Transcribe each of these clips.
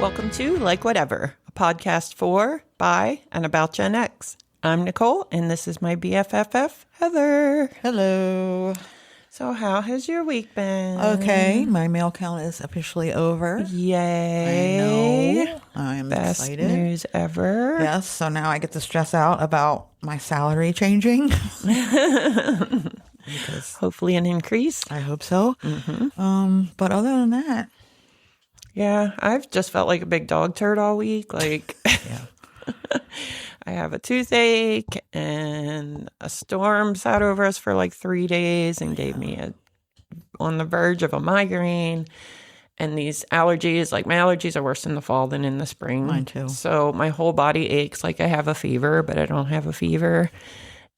Welcome to Like Whatever, a podcast for, by, and about Gen X. I'm Nicole, and this is my BFFF, Heather. Hello. So how has your week been? Okay, my mail count is officially over. Yay. I know. I'm Best excited. news ever. Yes, so now I get to stress out about my salary changing. Because Hopefully an increase. I hope so. But other than that, Yeah, I've just felt like a big dog turd all week. Like, yeah. I have a toothache, and a storm sat over us for like 3 days and gave me on the verge of a migraine. And these allergies, like my allergies are worse in the fall than in the spring. Mine too. So my whole body aches like I have a fever, but I don't have a fever.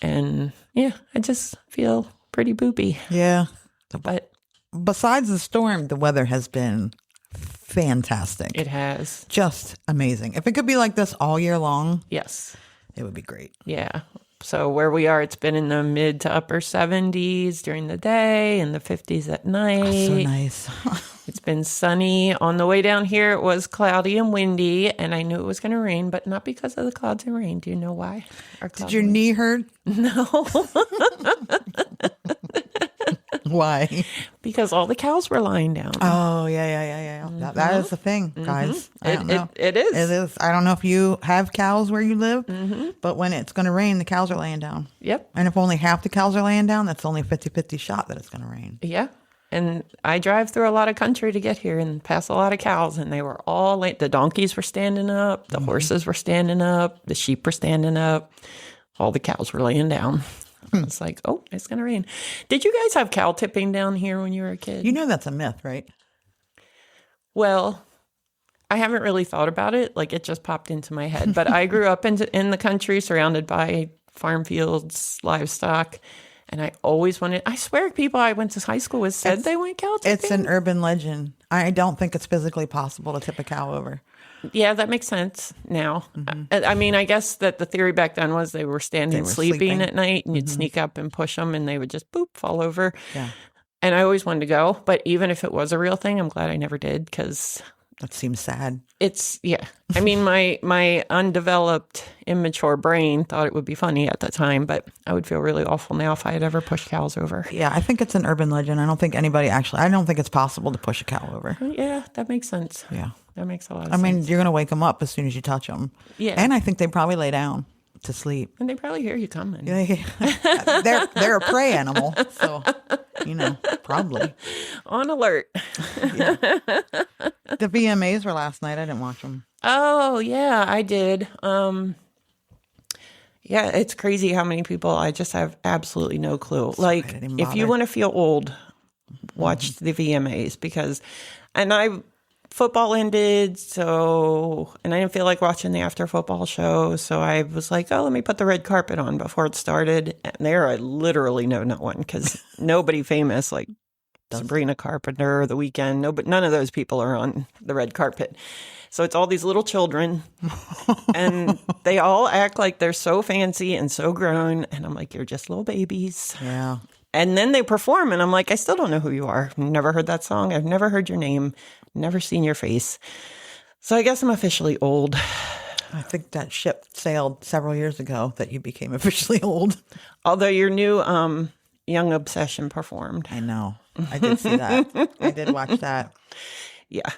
And yeah, I just feel pretty boopy. Yeah. But Besides the storm, the weather has been fantastic. it has. Just amazing. If it could be like this all year long, Yes. it would be great. Yeah. So where we are, it's been in the mid to upper 70s during the day and the 50s at night. So nice. It's been sunny. On the way down here, it was cloudy and windy, and I knew it was going to rain, but not because of the clouds and rain. Do you know why? Did your knee hurt? No. Why? Because all the cows were lying down. Oh, yeah. That is the thing, guys. I don't know. It is. It is. I don't know if you have cows where you live, but when it's going to rain, the cows are laying down. Yep. And if only half the cows are laying down, that's only a 50-50 shot that it's going to rain. Yeah. And I drive through a lot of country to get here and pass a lot of cows, and they were all the donkeys were standing up, the horses were standing up, the sheep were standing up, all the cows were laying down. It's like, oh, it's going to rain. Did you guys have cow tipping down here when you were a kid? You know that's a myth, right? Well, I haven't really thought about it. Like, it just popped into my head. But I grew up in the country surrounded by farm fields, livestock. And I always wanted, I swear people I went to high school with said they went cow tipping. It's an urban legend. I don't think it's physically possible to tip a cow over. Yeah, that makes sense now. I mean, I guess that the theory back then was they were sleeping at night, and you'd sneak up and push them, and they would just boop, fall over. Yeah. And I always wanted to go. But even if it was a real thing, I'm glad I never did, because That seems sad. it's, yeah. I mean, my undeveloped, immature brain thought it would be funny at the time, but I would feel really awful now if I had ever pushed cows over. Yeah, I think it's an urban legend. I don't think it's possible to push a cow over. Yeah, that makes sense. Yeah. That makes a lot of I sense. mean, you're going to wake them up as soon as you touch them. Yeah. And I think they probably lay down to sleep. And they probably hear you coming. They're a prey animal, so probably. On alert. The VMAs were last night. I didn't watch them. Oh, yeah, I did. Yeah, it's crazy how many people I just have absolutely no clue. Like, I didn't if you bother. want to feel old, watch the VMAs football ended, and I didn't feel like watching the after football show, so I was like, oh, let me put the red carpet on before it started. And there I literally know no one, because nobody famous, like Sabrina Carpenter, The Weeknd, none of those people are on the red carpet. So it's all these little children, and they all act like they're so fancy and so grown, and I'm like, you're just little babies. Yeah. And then they perform, and I'm like, I still don't know who you are. I've never heard that song. I've never heard your name. Never seen your face. So I guess I'm officially old. I think that ship sailed several years ago that you became officially old. Although your new Young Obsession performed. I know. I did see that. I did watch that. Yeah,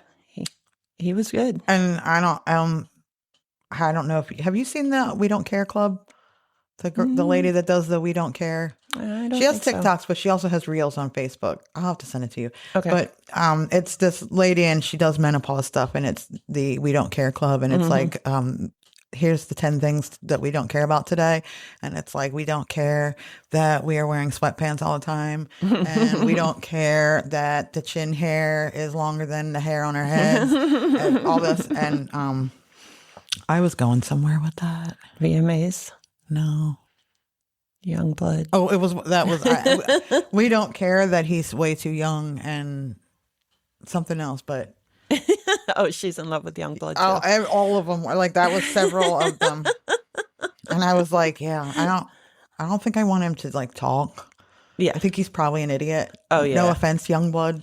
he was good. And I don't know if have you seen the We Don't Care Club? The lady that does the We Don't Care. She has TikToks, but she also has reels on Facebook. I'll have to send it to you. Okay. But it's this lady, and she does menopause stuff, and it's the We Don't Care Club, and it's like, here's the 10 things that we don't care about today. And it's like, we don't care that we are wearing sweatpants all the time, and we don't care that the chin hair is longer than the hair on our heads, and all this. And I was going somewhere with that. VMAs. No. Young blood. Oh, we don't care that he's way too young and something else, but Oh, she's in love with young blood too. oh, all of them were like that. Was several of them, and I was like, yeah, I don't think I want him to like talk. Yeah. I think he's probably an idiot. Oh, yeah. No offense, young blood.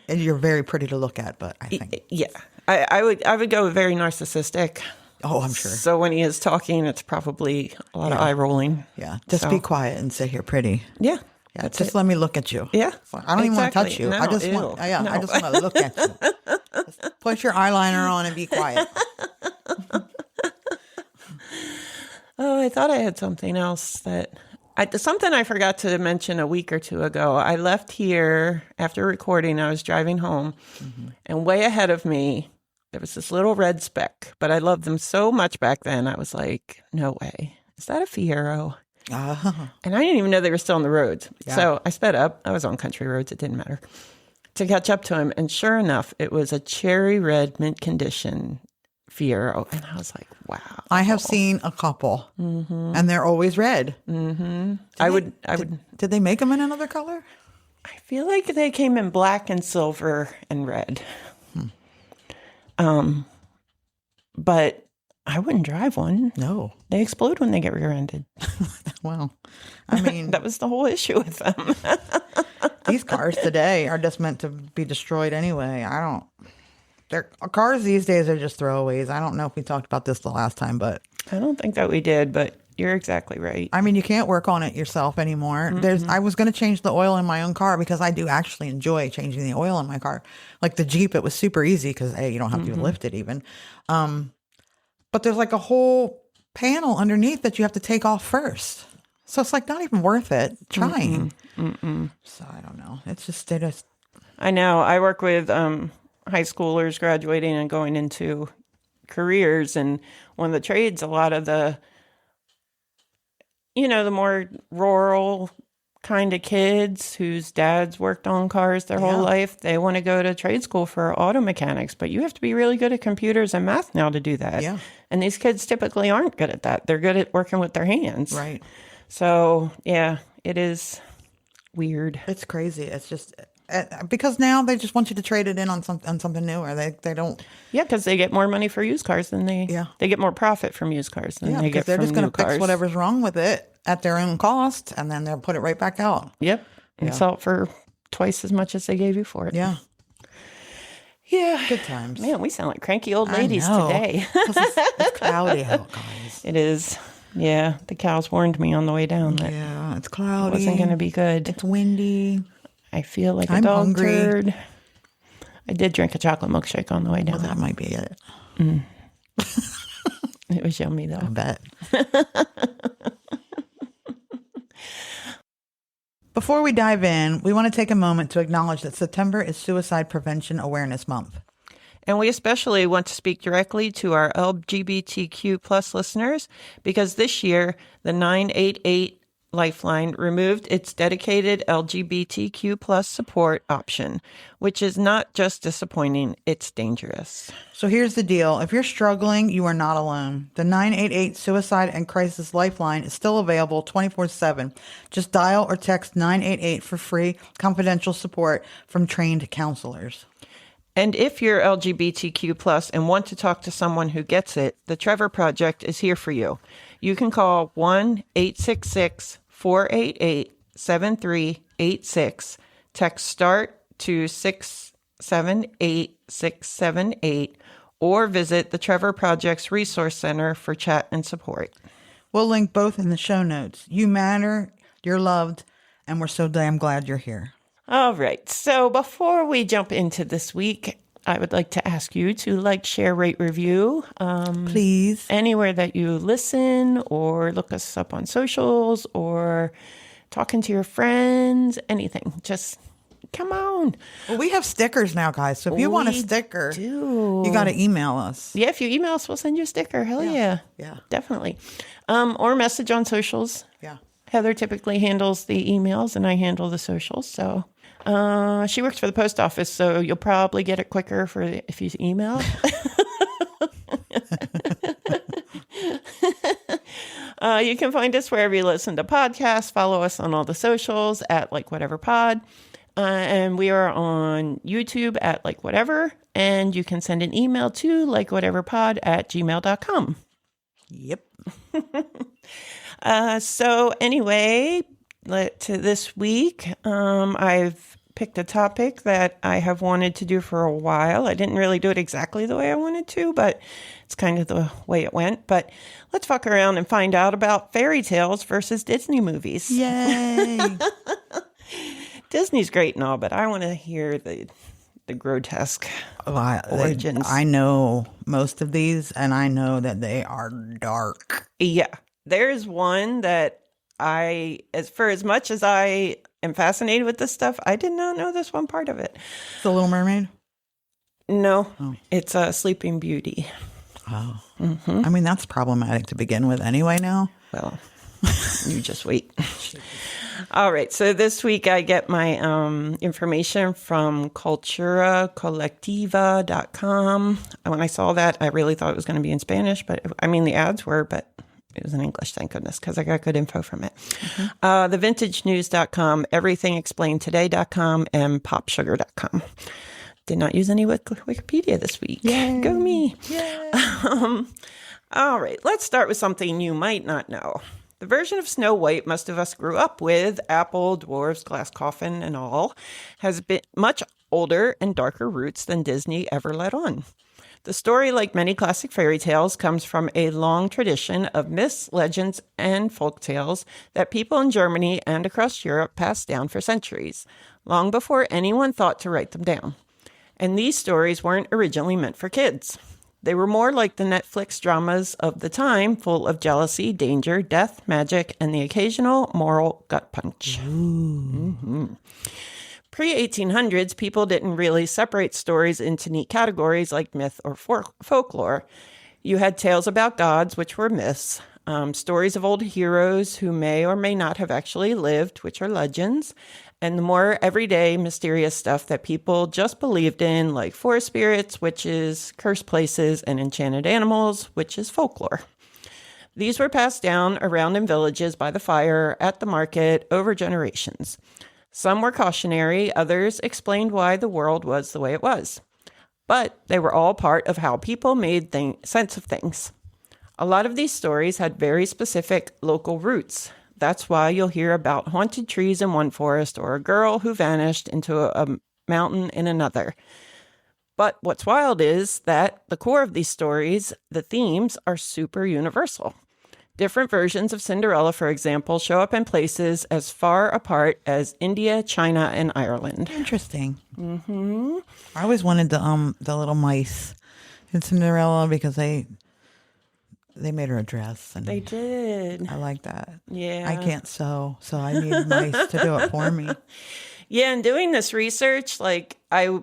And you're very pretty to look at, but I think. Yeah. I would go very narcissistic. Oh, I'm sure. So when he is talking, it's probably a lot of eye rolling. Yeah. Just be quiet and say you're pretty. Yeah. Yeah. Just let me look at you. Yeah. I don't even want to touch you. No, I just ew. want. Yeah. No. I just want to look at you. Just put your eyeliner on and be quiet. Oh, I thought I had something else something I forgot to mention a week or two ago. I left here after recording. I was driving home, and way ahead of me, there was this little red speck. But I loved them so much back then. I was like, no way. Is that a Fiero? And I didn't even know they were still on the roads. Yeah. So I sped up. I was on country roads. It didn't matter. To catch up to him. And sure enough, it was a cherry red mint condition Fiero. And I was like, wow. I have seen a couple, and they're always red. Did they make them in another color? I feel like they came in black and silver and red. But I wouldn't drive one. No. They explode when they get rear-ended. Well, I mean... that was the whole issue with them. These cars today are just meant to be destroyed anyway. Cars these days are just throwaways. I don't know if we talked about this the last time, but... I don't think that we did, but you're exactly right. I mean, you can't work on it yourself anymore. I was going to change the oil in my own car because I do actually enjoy changing the oil in my car. Like the Jeep, it was super easy because, you don't have to lift it even. But there's like a whole panel underneath that you have to take off first. So it's like not even worth it trying. So I don't know. It's just... I know. I work with... high schoolers graduating and going into careers, and one of the trades, a lot of the more rural kind of kids whose dads worked on cars their whole life, they want to go to trade school for auto mechanics, but you have to be really good at computers and math now to do that. Yeah. And these kids typically aren't good at that. They're good at working with their hands. Right. So yeah, it is weird. It's crazy. It's just... because now they just want you to trade it in on something new, or they don't. Yeah, because they get more money for used cars than they get more profit from used cars than they get from new cars. They're just going to fix whatever's wrong with it at their own cost, and then they'll put it right back out. Yep, and sell it for twice as much as they gave you for it. Yeah. Yeah. Good times. Man, we sound like cranky old ladies today. It's cloudy out, guys. It is. Yeah, the cows warned me on the way down that it's cloudy. It wasn't going to be good. It's windy. I feel like a dog turd. I did drink a chocolate milkshake on the way down. Well, that might be it. It was yummy, though. I bet. Before we dive in, we want to take a moment to acknowledge that September is Suicide Prevention Awareness Month. And we especially want to speak directly to our LGBTQ plus listeners because this year, the 988 Lifeline removed its dedicated LGBTQ plus support option, which is not just disappointing, it's dangerous. So here's the deal. If you're struggling, you are not alone. The 988 Suicide and Crisis Lifeline is still available 24/7. Just dial or text 988 for free, confidential support from trained counselors. And if you're LGBTQ plus and want to talk to someone who gets it, the Trevor Project is here for you. You can call 1-866-488-7386, text START to 678-678, or visit the Trevor Project's Resource Center for chat and support. We'll link both in the show notes. You matter, you're loved, and we're so damn glad you're here. All right. So before we jump into this week, I would like to ask you to like, share, rate, review. Please. Anywhere that you listen or look us up on socials or talking to your friends, anything. Just come on. Well, we have stickers now, guys. So if you want a sticker, you got to email us. Yeah, if you email us, we'll send you a sticker. Hell yeah. Yeah. Definitely. Or message on socials. Yeah. Heather typically handles the emails and I handle the socials. So she works for the post office, so you'll probably get it quicker if you email. You can find us wherever you listen to podcasts. Follow us on all the socials at Like Whatever Pod. And we are on YouTube at Like Whatever. And you can send an email to likewhateverpod@gmail.com. Yep. So anyway, to this week, I've picked a topic that I have wanted to do for a while. I didn't really do it exactly the way I wanted to, but it's kind of the way it went. But let's fuck around and find out about fairy tales versus Disney movies. Yay! Disney's great and all, but I want to hear the grotesque origins. I know most of these, and I know that they are dark. Yeah. There's one that as much as I am fascinated with this stuff, I did not know this one part of it. The Little Mermaid? No, It's a Sleeping Beauty. Oh. Mm-hmm. I mean, that's problematic to begin with anyway now. Well, you just wait. All right. So this week I get my information from culturacolectiva.com. When I saw that, I really thought it was going to be in Spanish, but the ads were, but it was in English, thank goodness, because I got good info from it. Mm-hmm. TheVintageNews.com, EverythingExplainedToday.com, and PopSugar.com. Did not use any Wikipedia this week. Yay. Go me. Yay. All right, let's start with something you might not know. The version of Snow White most of us grew up with, apple, dwarves, glass coffin, and all, has been much older and darker roots than Disney ever let on. The story, like many classic fairy tales, comes from a long tradition of myths, legends, and folk tales that people in Germany and across Europe passed down for centuries, long before anyone thought to write them down. And these stories weren't originally meant for kids. They were more like the Netflix dramas of the time, full of jealousy, danger, death, magic, and the occasional moral gut punch. Mm-hmm. Pre-1800s, people didn't really separate stories into neat categories like myth or folklore. You had tales about gods, which were myths, stories of old heroes who may or may not have actually lived, which are legends, and the more everyday, mysterious stuff that people just believed in, like forest spirits, witches, cursed places, and enchanted animals, which is folklore. These were passed down around in villages by the fire, at the market, over generations. Some were cautionary, others explained why the world was the way it was. But they were all part of how people made sense of things. A lot of these stories had very specific local roots. That's why you'll hear about haunted trees in one forest or a girl who vanished into a mountain in another. But what's wild is that the core of these stories, the themes, are super universal. Different versions of Cinderella, for example, show up in places as far apart as India, China, and Ireland. Interesting. Mm-hmm. I always wanted the little mice in Cinderella because they made her a dress. And they did. I like that. Yeah. I can't sew, so I need mice to do it for me. Yeah, and doing this research, I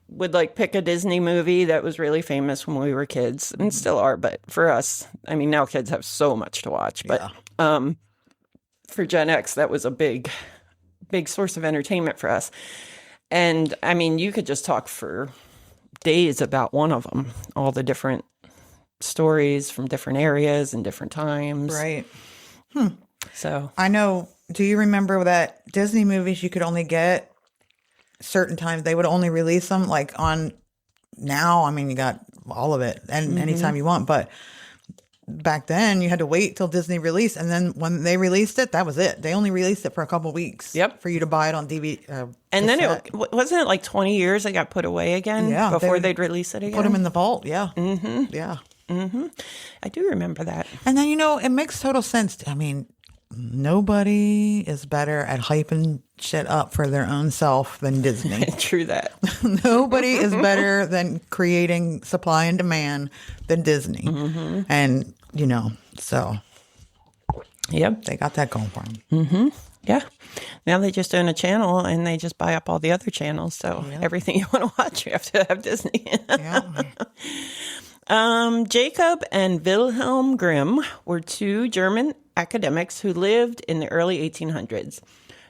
would pick a Disney movie that was really famous when we were kids and still are, but for us, now kids have so much to watch, but for Gen X, that was a big source of entertainment for us. And you could just talk for days about one of them, all the different stories from different areas and different times. Right. So I know, do you remember that Disney movies you could only get certain times? They would only release them on now. You got all of it and anytime you want, but back then you had to wait till Disney released, and then when they released it, that was it. They only released it for a couple weeks. Yep. For you to buy it on DVD. And then wasn't it 20 years it got put away again before they'd release it again? Put them in the vault. Yeah. Mm-hmm. Yeah. Mm-hmm. I do remember that. And then, it makes total sense. Nobody is better at hyping shit up for their own self than Disney. True that. Nobody is better than creating supply and demand than Disney. Mm-hmm. And, so. Yep. They got that going for them. Mm-hmm. Yeah. Now they just own a channel and they just buy up all the other channels. So everything you want to watch, you have to have Disney. Yeah. Jacob and Wilhelm Grimm were two German academics who lived in the early 1800s.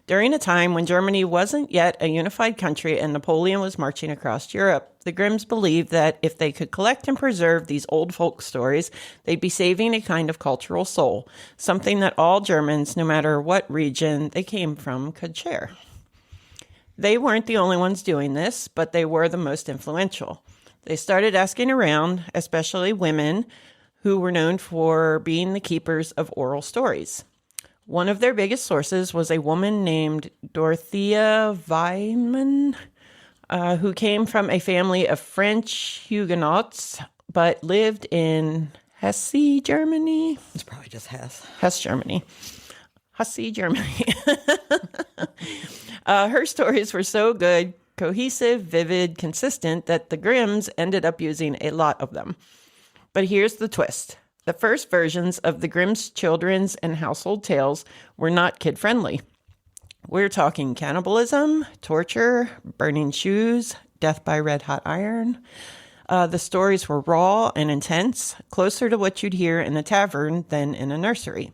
During a time when Germany wasn't yet a unified country and Napoleon was marching across Europe, the Grimms believed that if they could collect and preserve these old folk stories, they'd be saving a kind of cultural soul, something that all Germans, no matter what region they came from, could share. They weren't the only ones doing this, but they were the most influential. They started asking around, especially women, who were known for being the keepers of oral stories. One of their biggest sources was a woman named Dorothea Weimann, who came from a family of French Huguenots, but lived in Hesse, Germany. It's probably just Hess. Hesse, Germany. Hesse, Germany. Her stories were so good, cohesive, vivid, consistent, that the Grimms ended up using a lot of them. But here's the twist. The first versions of the Grimm's children's and household tales were not kid-friendly. We're talking cannibalism, torture, burning shoes, death by red-hot iron. The stories were raw and intense, closer to what you'd hear in a tavern than in a nursery.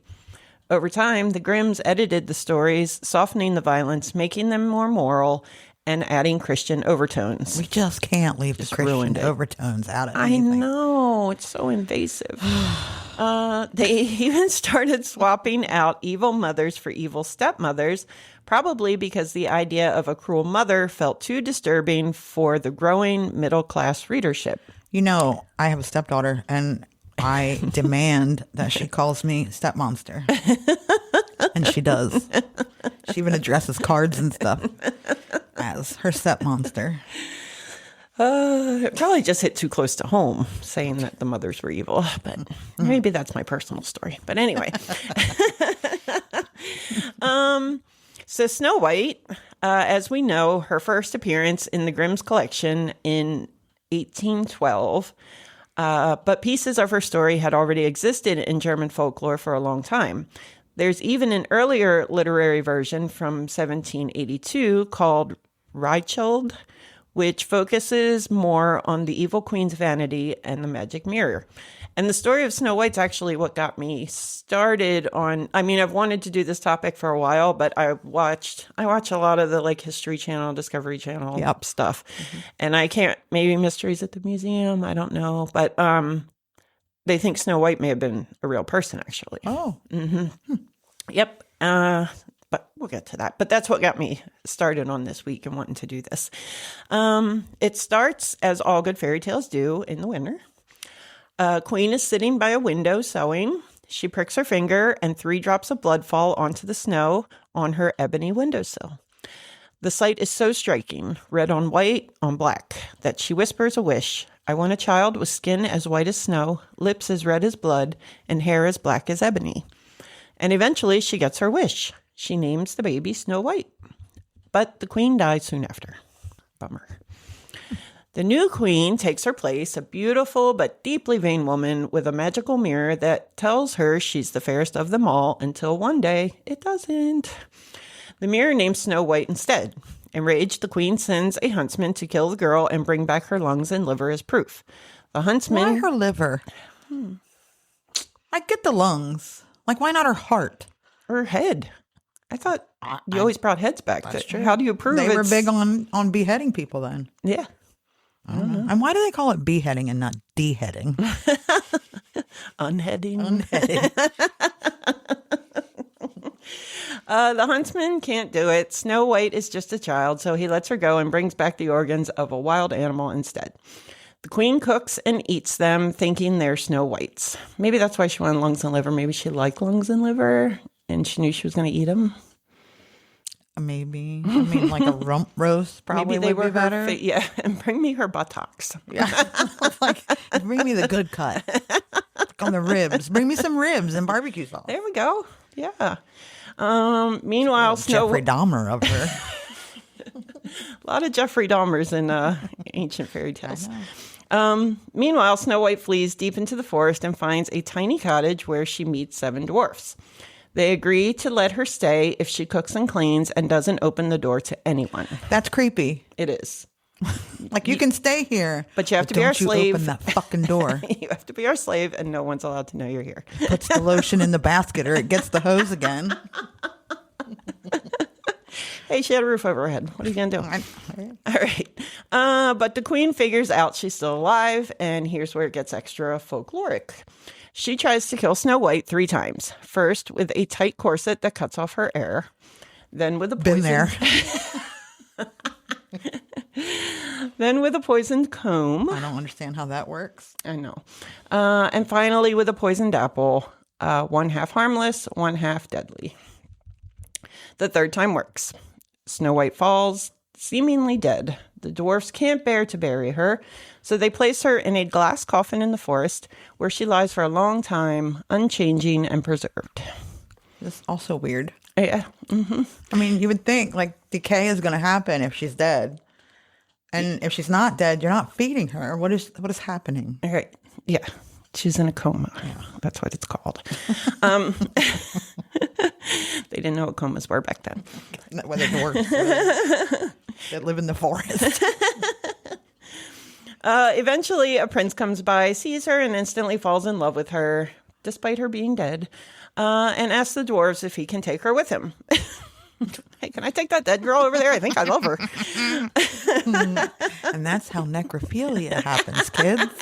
Over time, the Grimms edited the stories, softening the violence, making them more moral, and adding Christian overtones. We just can't leave the Christian overtones out of anything. I know. It's so invasive. They even started swapping out evil mothers for evil stepmothers, probably because the idea of a cruel mother felt too disturbing for the growing middle-class readership. You know, I have a stepdaughter, and I demand that she calls me stepmonster. And she does. She even addresses cards and stuff as her stepmonster. It probably just hit too close to home, saying that the mothers were evil, but maybe that's my personal story. But anyway. So Snow White, as we know, her first appearance in the Grimm's collection in 1812, but pieces of her story had already existed in German folklore for a long time. There's even an earlier literary version from 1782 called Reicheld, which focuses more on the evil queen's vanity and the magic mirror. And the story of Snow White's actually what got me started on, I mean, I've wanted to do this topic for a while, but I watch a lot of the like History Channel, Discovery Channel stuff. Mm-hmm. And I can't, maybe Mysteries at the Museum, I don't know. But they think Snow White may have been a real person, actually. Oh. Mm-hmm. Yep. But we'll get to that. But that's what got me started on this week and wanting to do this. It starts, as all good fairy tales do, in the winter. Queen is sitting by a window sewing. She pricks her finger and 3 drops of blood fall onto the snow on her ebony windowsill. The sight is so striking, red on white on black, that she whispers a wish. I want a child with skin as white as snow, lips as red as blood, and hair as black as ebony. And eventually she gets her wish. She names the baby Snow White. But the queen dies soon after. Bummer. The new queen takes her place, a beautiful but deeply vain woman with a magical mirror that tells her she's the fairest of them all until one day it doesn't. The mirror names Snow White instead. Enraged, the queen sends a huntsman to kill the girl and bring back her lungs and liver as proof. The huntsman... Why her liver? I get the lungs. Like, why not her heart? Her head. I thought you always brought heads back. How do you prove they were big on beheading people then? Yeah. I don't know. And why do they call it beheading and not deheading? Unheading. Unheading. The huntsman can't do it. Snow White is just a child, so he lets her go and brings back the organs of a wild animal instead. The queen cooks and eats them, thinking they're Snow White's. Maybe that's why she wanted lungs and liver. Maybe she liked lungs and liver, and she knew she was going to eat them. Maybe. I mean, like a rump roast probably Maybe they would were be better. Yeah, and bring me her buttocks. Yeah. Like, bring me the good cut. Like on the ribs. Bring me some ribs and barbecue sauce. There we go. Yeah. Meanwhile, Jeffrey Dahmer of her. A lot of Jeffrey Dahmers in ancient fairy tales. Meanwhile, Snow White flees deep into the forest and finds a tiny cottage where she meets 7 dwarfs. They agree to let her stay if she cooks and cleans and doesn't open the door to anyone. That's creepy. It is. Like, you can stay here, but you have to be our slave. Open that fucking door. You have to be our slave, and no one's allowed to know you're here. Puts the lotion in the basket, or it gets the hose again. Hey, she had a roof over her head. What are you going to do? All right. But the queen figures out she's still alive, and here's where it gets extra folkloric. She tries to kill Snow White 3 times. First, with a tight corset that cuts off her air. Then with a poison... Been there. Then with a poisoned comb. I don't understand how that works. I know. And finally with a poisoned apple. one half harmless, one half deadly. The third time works. Snow White falls, seemingly dead. The dwarfs can't bear to bury her, so they place her in a glass coffin in the forest, where she lies for a long time, unchanging and preserved. That's also weird. Yeah. Mm-hmm. I mean, you would think like decay is going to happen if she's dead, and if she's not dead, you're not feeding her. What is happening? All right. Yeah. She's in a coma. Yeah. That's what it's called. They didn't know what comas were back then. When they're dwarfs that live in the forest. Eventually, a prince comes by, sees her, and instantly falls in love with her, despite her being dead, and asks the dwarves if he can take her with him. Hey, can I take that dead girl over there? I think I love her. And that's how necrophilia happens, kids.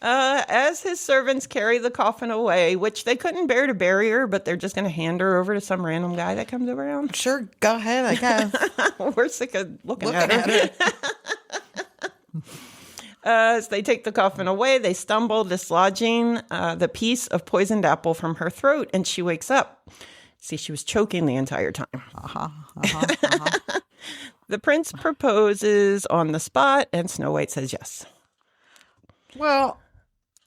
As his servants carry the coffin away, which they couldn't bear to bury her, but they're just going to hand her over to some random guy that comes around. Sure, go ahead, I guess. We're sick of looking at her. As they take the coffin away, they stumble, dislodging the piece of poisoned apple from her throat, and she wakes up. See, she was choking the entire time. The prince proposes on the spot, and Snow White says yes. Well,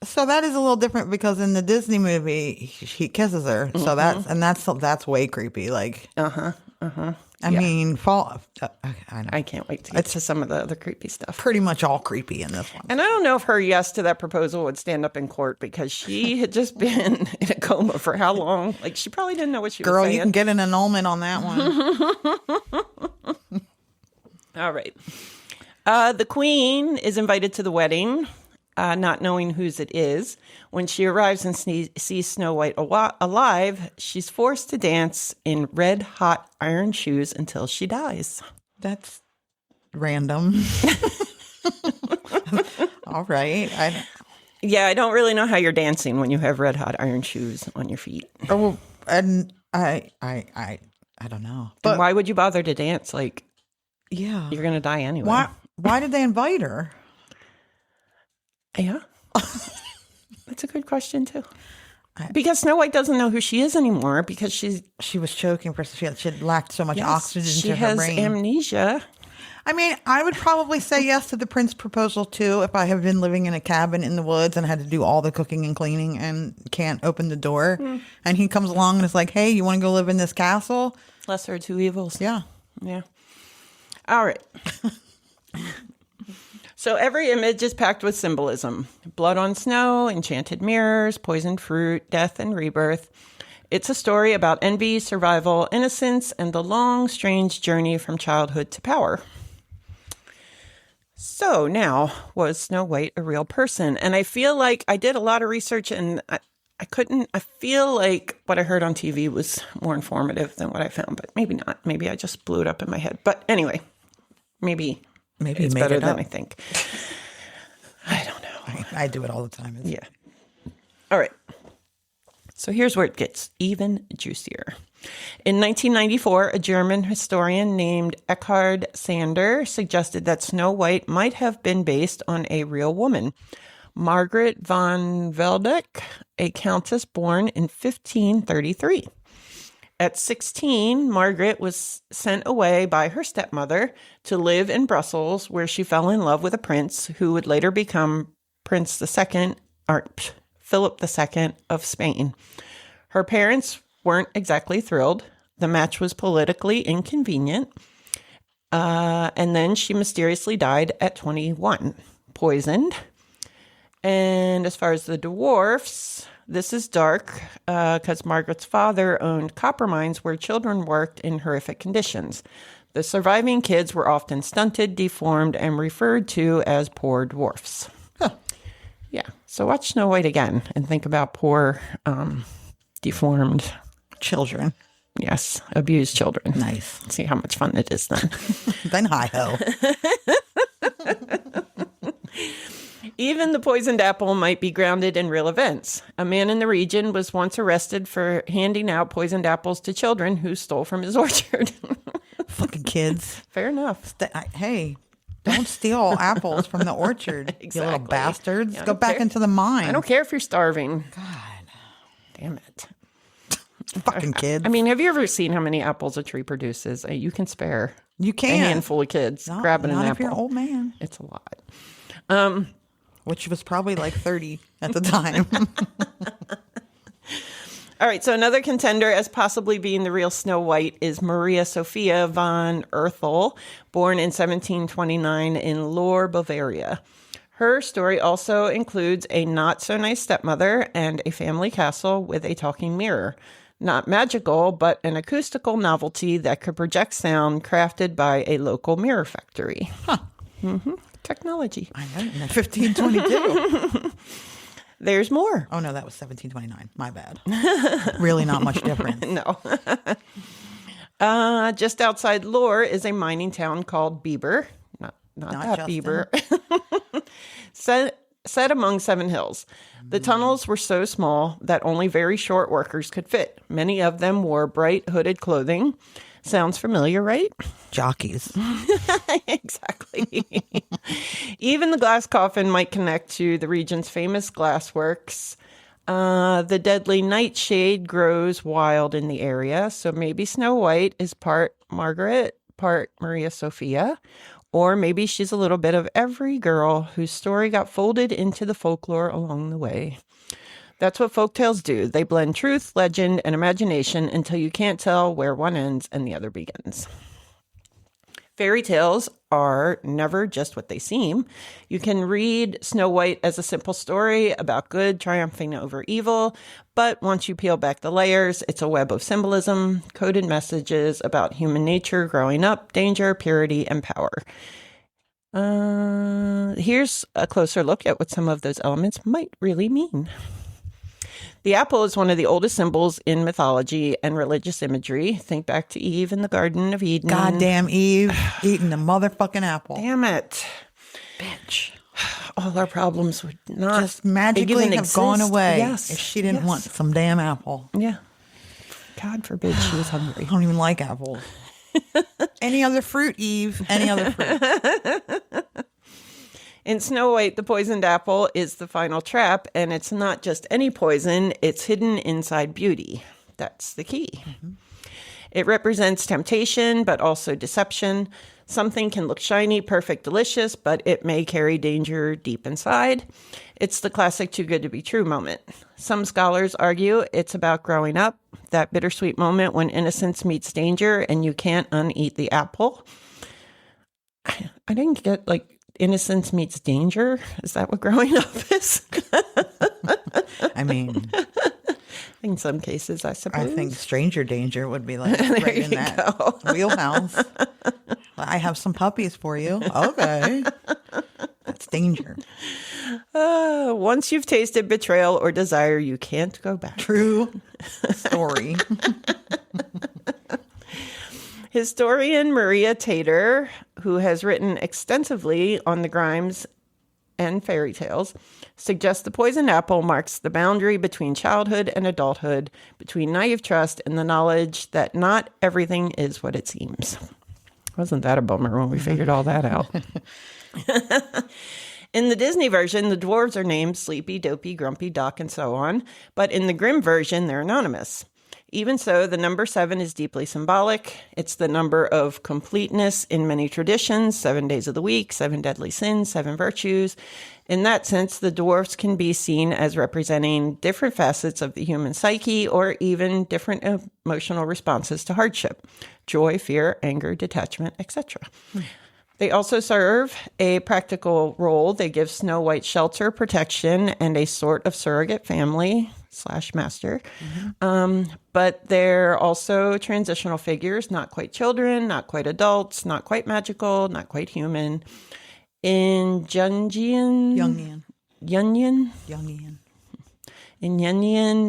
so that is a little different because in the Disney movie, he kisses her. Mm-hmm. So that's way creepy. Like, I mean, I can't wait to get to some of the other creepy stuff. Pretty much all creepy in this one. And I don't know if her yes to that proposal would stand up in court because she had just been in a coma for how long? Like, she probably didn't know what she was saying. Girl, you can get an annulment on that one. All right. The queen is invited to the wedding, not knowing whose it is. When she arrives and sees Snow White alive, she's forced to dance in red-hot iron shoes until she dies. That's random. All right. I don't really know how you're dancing when you have red-hot iron shoes on your feet. Oh, and I don't know. But why would you bother to dance? Like, yeah, you're going to die anyway. Why did they invite her? Yeah. That's a good question, too. Because Snow White doesn't know who she is anymore because she was choking for she had lacked so much oxygen to her brain. She has amnesia. I mean, I would probably say yes to the prince proposal, too, if I have been living in a cabin in the woods and had to do all the cooking and cleaning and can't open the door. And he comes along and is like, hey, you want to go live in this castle? Lesser of two evils. Yeah. Yeah. All right. So every image is packed with symbolism. Blood on snow, enchanted mirrors, poisoned fruit, death and rebirth. It's a story about envy, survival, innocence, and the long, strange journey from childhood to power. So now, was Snow White a real person? And I feel like I did a lot of research and I feel like what I heard on TV was more informative than what I found, but maybe not. Maybe I just blew it up in my head. But anyway, maybe it's better than I think. I don't know. I do it all the time. Yeah. All right. So here's where it gets even juicier. In 1994, a German historian named Eckhard Sander suggested that Snow White might have been based on a real woman, Margaret von Veldeck, a countess born in 1533. At 16, Margaret was sent away by her stepmother to live in Brussels, where she fell in love with a prince who would later become Prince II, or Philip II of Spain. Her parents weren't exactly thrilled. The match was politically inconvenient. And then she mysteriously died at 21, poisoned. And as far as the dwarfs, this is dark because Margaret's father owned copper mines where children worked in horrific conditions. The surviving kids were often stunted, deformed, and referred to as poor dwarfs. Huh. Yeah. So watch Snow White again and think about poor, deformed children. Yes. Abused children. Nice. See how much fun it is then. Then hi-ho. Even the poisoned apple might be grounded in real events. A man in the region was once arrested for handing out poisoned apples to children who stole from his orchard. Fucking kids. Fair enough. Hey, Don't steal apples from the orchard, you little Exactly. bastards. Yeah, I Go don't back care. into the mine. I don't care if you're starving. God, Damn it. fucking kids. I mean, have you ever seen how many apples a tree produces? You can spare you a can't. handful of kids grabbing an not apple. if you're an old man. It's a lot. Which was probably like 30 at the time. All right, so another contender as possibly being the real Snow White is Maria Sophia von Erthel, born in 1729 in Lohr, Bavaria. Her story also includes a not-so-nice stepmother and a family castle with a talking mirror. Not magical, but an acoustical novelty that could project sound crafted by a local mirror factory. Huh. Mm-hmm. Technology. I know, 1522. There's more. Oh, no, that was 1729. My bad. Really not much difference. No. Just outside Lohr is a mining town called Bieber. Not that Bieber. Set among 7 hills. The tunnels were so small that only very short workers could fit. Many of them wore bright hooded clothing. Sounds familiar, right? Jockeys. Exactly. Even the glass coffin might connect to the region's famous glassworks. The deadly nightshade grows wild in the area, so maybe Snow White is part Margaret, part Maria Sophia, or maybe she's a little bit of every girl whose story got folded into the folklore along the way. That's what folktales do. They blend truth, legend, and imagination until you can't tell where one ends and the other begins. Fairy tales are never just what they seem. You can read Snow White as a simple story about good triumphing over evil, but once you peel back the layers, it's a web of symbolism, coded messages about human nature growing up, danger, purity, and power. Here's a closer look at what some of those elements might really mean. The apple is one of the oldest symbols in mythology and religious imagery. Think back to Eve in the Garden of Eden. Goddamn Eve eating the motherfucking apple. Damn it. Bitch. All our problems would not just magically have gone away if she didn't want some damn apple. Yeah. God forbid she was hungry. I don't even like apples. Any other fruit, Eve. Any other fruit. In Snow White, the poisoned apple is the final trap, and it's not just any poison, it's hidden inside beauty. That's the key. Mm-hmm. It represents temptation, but also deception. Something can look shiny, perfect, delicious, but it may carry danger deep inside. It's the classic too good to be true moment. Some scholars argue it's about growing up, that bittersweet moment when innocence meets danger and you can't uneat the apple. I didn't get innocence meets danger. Is that what growing up is? I mean, in some cases, I suppose. I think stranger danger would be right in that wheelhouse. I have some puppies for you. Okay. That's danger. Once you've tasted betrayal or desire, you can't go back. True story. Historian Maria Tater, who has written extensively on the Grimes and fairy tales, suggests the poisoned apple marks the boundary between childhood and adulthood, between naive trust and the knowledge that not everything is what it seems. Wasn't that a bummer when we figured all that out? In the Disney version, the dwarves are named Sleepy, Dopey, Grumpy, Doc, and so on, but in the Grimm version, they're anonymous. Even so, the number 7 is deeply symbolic. It's the number of completeness in many traditions, 7 days of the week, 7 deadly sins, 7 virtues. In that sense, the dwarfs can be seen as representing different facets of the human psyche or even different emotional responses to hardship: joy, fear, anger, detachment, etc. They also serve a practical role. They give Snow White shelter, protection, and a sort of surrogate family / master. Mm-hmm. But they're also transitional figures, not quite children, not quite adults, not quite magical, not quite human. In Jungian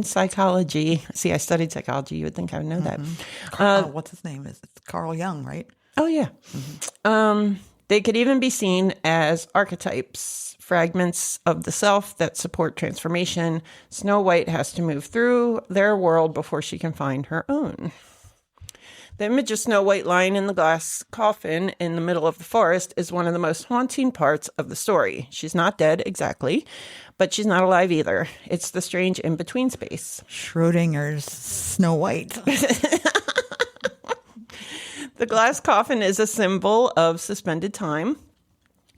psychology. See, I studied psychology. You would think I would know that. What's his name? It's Carl Jung, right? Oh, yeah. Mm-hmm. They could even be seen as archetypes, fragments of the self that support transformation. Snow White has to move through their world before she can find her own. The image of Snow White lying in the glass coffin in the middle of the forest is one of the most haunting parts of the story. She's not dead exactly, but she's not alive either. It's the strange in-between space. Schrodinger's Snow White. The glass coffin is a symbol of suspended time.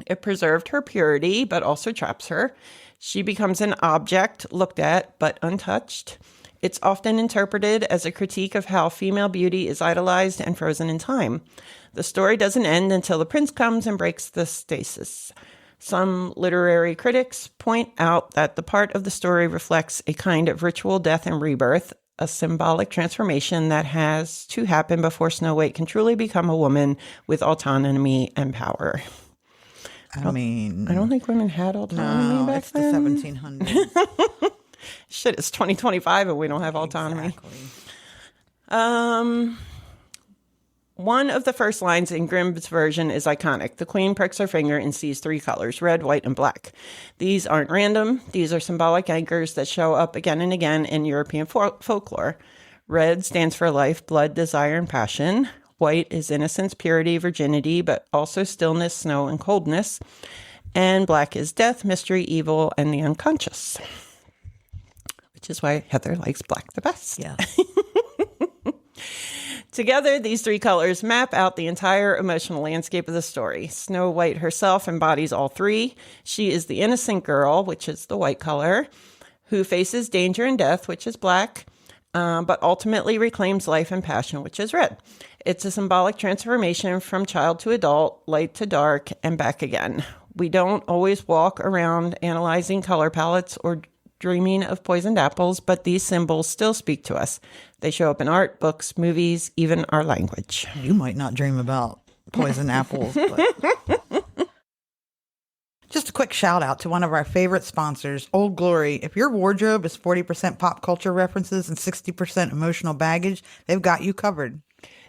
It preserved her purity, but also traps her. She becomes an object looked at, but untouched. It's often interpreted as a critique of how female beauty is idolized and frozen in time. The story doesn't end until the prince comes and breaks the stasis. Some literary critics point out that the part of the story reflects a kind of ritual death and rebirth, a symbolic transformation that has to happen before Snow White can truly become a woman with autonomy and power. I don't think women had autonomy back then. It's the 1700s. Shit, it's 2025 and we don't have autonomy. Exactly. One of the first lines in Grimm's version is iconic. The queen pricks her finger and sees 3 colors, red, white, and black. These aren't random. These are symbolic anchors that show up again and again in European folklore. Red stands for life, blood, desire, and passion. White is innocence, purity, virginity, but also stillness, snow, and coldness. And black is death, mystery, evil, and the unconscious. Which is why Heather likes black the best. Yeah. Together, these 3 colors map out the entire emotional landscape of the story. Snow White herself embodies all 3. She is the innocent girl, which is the white color, who faces danger and death, which is black, but ultimately reclaims life and passion, which is red. It's a symbolic transformation from child to adult, light to dark, and back again. We don't always walk around analyzing color palettes or dreaming of poisoned apples, but these symbols still speak to us. They show up in art, books, movies, even our language. You might not dream about poisoned apples, but... Just a quick shout out to one of our favorite sponsors, Old Glory. If your wardrobe is 40% pop culture references and 60% emotional baggage, they've got you covered.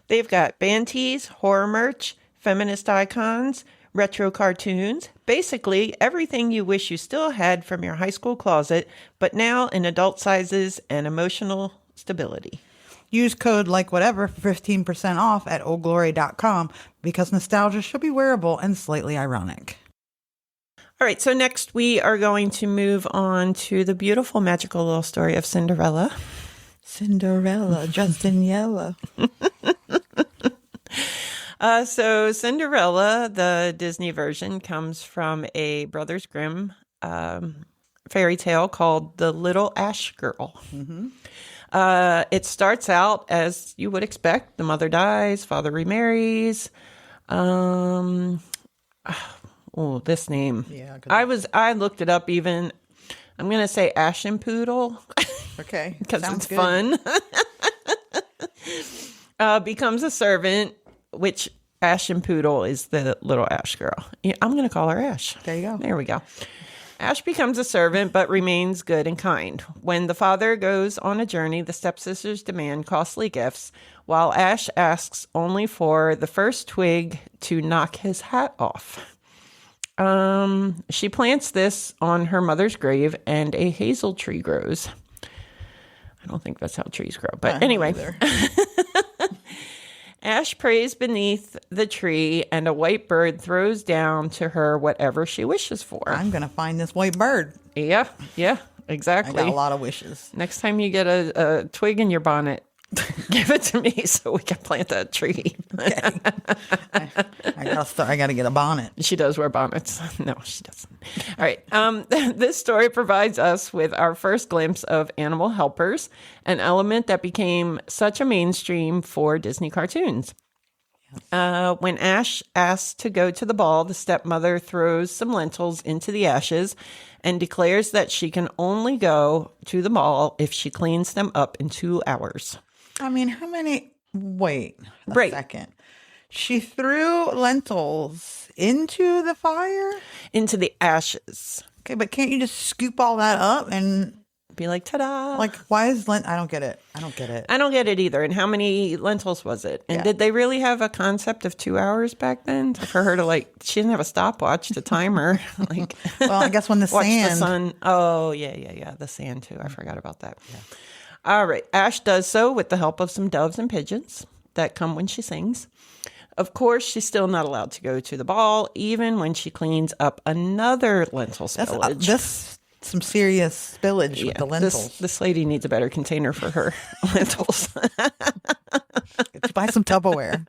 They've got band tees, horror merch, feminist icons, retro cartoons, basically everything you wish you still had from your high school closet, but now in adult sizes and emotional stability. Use code LikeWhatever for 15% off at oldglory.com because nostalgia should be wearable and slightly ironic. All right, so next we are going to move on to the beautiful magical little story of Cinderella. Cinderella, dressed in yellow. So Cinderella, the Disney version, comes from a Brothers Grimm fairy tale called The Little Ash Girl. Mm-hmm. It starts out as you would expect. The mother dies, father remarries. This name. Yeah, I looked it up even. I'm going to say Aschenputtel. Okay. Because it's good. Fun. Becomes a servant, which Aschenputtel is the little Ash girl. Yeah, I'm going to call her Ash. There you go. There we go. Ash becomes a servant, but remains good and kind. When the father goes on a journey, the stepsisters demand costly gifts, while Ash asks only for the first twig to knock his hat off. She plants this on her mother's grave, and a hazel tree grows. I don't think that's how trees grow, but anyway. Ash prays beneath the tree, and a white bird throws down to her whatever she wishes for. I'm going to find this white bird. Yeah, exactly. I got a lot of wishes. Next time you get a twig in your bonnet, give it to me so we can plant that tree. Okay. I got to get a bonnet. She does wear bonnets. No, she doesn't. All right. This story provides us with our first glimpse of animal helpers, an element that became such a mainstream for Disney cartoons. When Ash asks to go to the ball, the stepmother throws some lentils into the ashes and declares that she can only go to the ball if she cleans them up in 2 hours. I mean, how many? Wait a second. She threw lentils into the fire? Into the ashes. Okay, but can't you just scoop all that up and be like, ta-da? Like, why is I don't get it. I don't get it either. And how many lentils was it? And did they really have a concept of 2 hours back then for her to she didn't have a stopwatch to time her. Well, I guess when the watch sand. The sun. Oh, yeah. The sand too. I forgot about that. Yeah. All right. Ash does so with the help of some doves and pigeons. that come when she sings. Of course, she's still not allowed to go to the ball, even when she cleans up another lentil spillage. That's some serious spillage with the lentils. This lady needs a better container for her lentils. Buy some Tupperware.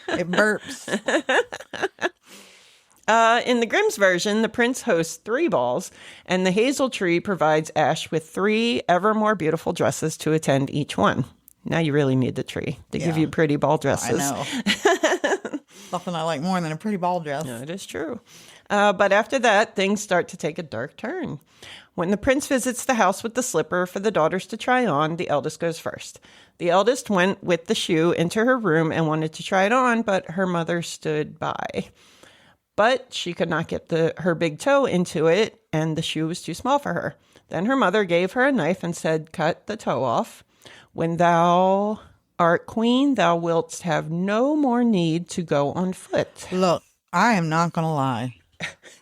It burps. In the Grimm's version, the prince hosts 3 balls, and the hazel tree provides Ash with 3 ever more beautiful dresses to attend each one. Now you really need the tree to give you pretty ball dresses. I know. Nothing I like more than a pretty ball dress. No, it is true. But after that, things start to take a dark turn. When the prince visits the house with the slipper for the daughters to try on, the eldest goes first. The eldest went with the shoe into her room and wanted to try it on, but her mother stood by. But she could not get her big toe into it, and the shoe was too small for her. Then her mother gave her a knife and said, "Cut the toe off. When thou art queen, thou wilt have no more need to go on foot." Look, I am not going to lie.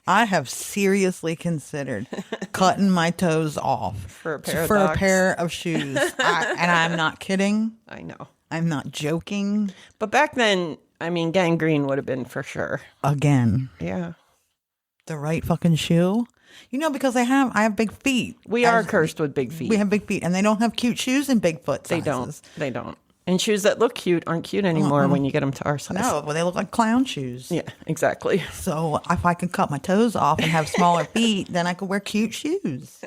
I have seriously considered cutting my toes off For a pair of shoes. And I'm not kidding. I know. I'm not joking. But back then, I mean, gangrene would have been for sure. Again. Yeah. The right fucking shoe. You know, because I have big feet. We are cursed with big feet. We have big feet, and they don't have cute shoes in big foot sizes. They don't. And shoes that look cute aren't cute anymore when you get them to our size. No, well, they look like clown shoes. Yeah, exactly. So if I could cut my toes off and have smaller feet, then I could wear cute shoes.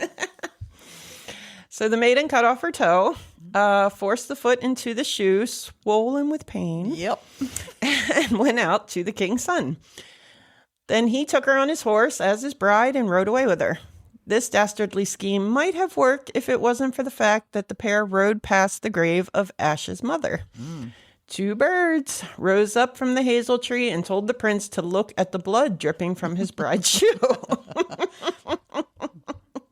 So the maiden cut off her toe, forced the foot into the shoe, swollen with pain. Yep. And went out to the king's son. Then he took her on his horse as his bride and rode away with her. This dastardly scheme might have worked if it wasn't for the fact that the pair rode past the grave of Ash's mother. 2 birds rose up from the hazel tree and told the prince to look at the blood dripping from his bride's shoe.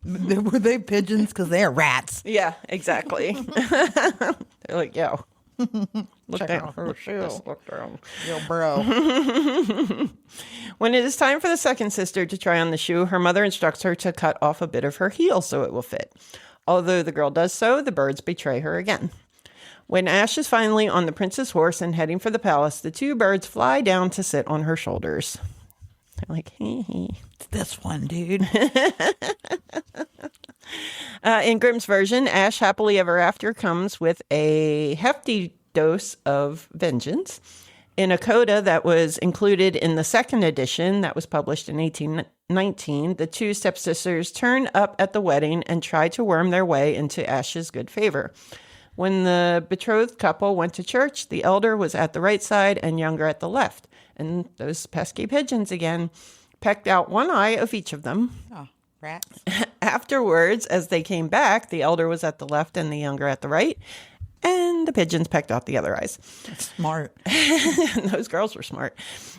Were they pigeons? Because they are rats. Yeah, exactly. They're like, yo, look Check down. out her shoe. Look down. Yo, bro. When it is time for the second sister to try on the shoe, her mother instructs her to cut off a bit of her heel so it will fit. Although the girl does so, the birds betray her again. When Ash is finally on the prince's horse and heading for the palace, the 2 birds fly down to sit on her shoulders. They're like, hee. It's this one, dude. In Grimm's version, Ash happily ever after comes with a hefty dose of vengeance. In a coda that was included in the second edition that was published in 1819, the 2 stepsisters turn up at the wedding and try to worm their way into Ash's good favor. When the betrothed couple went to church, the elder was at the right side and younger at the left. And those pesky pigeons again pecked out one eye of each of them. Oh, rats. Afterwards, as they came back, the elder was at the left and the younger at the right. And the pigeons pecked out the other eyes. Smart. Those girls were smart.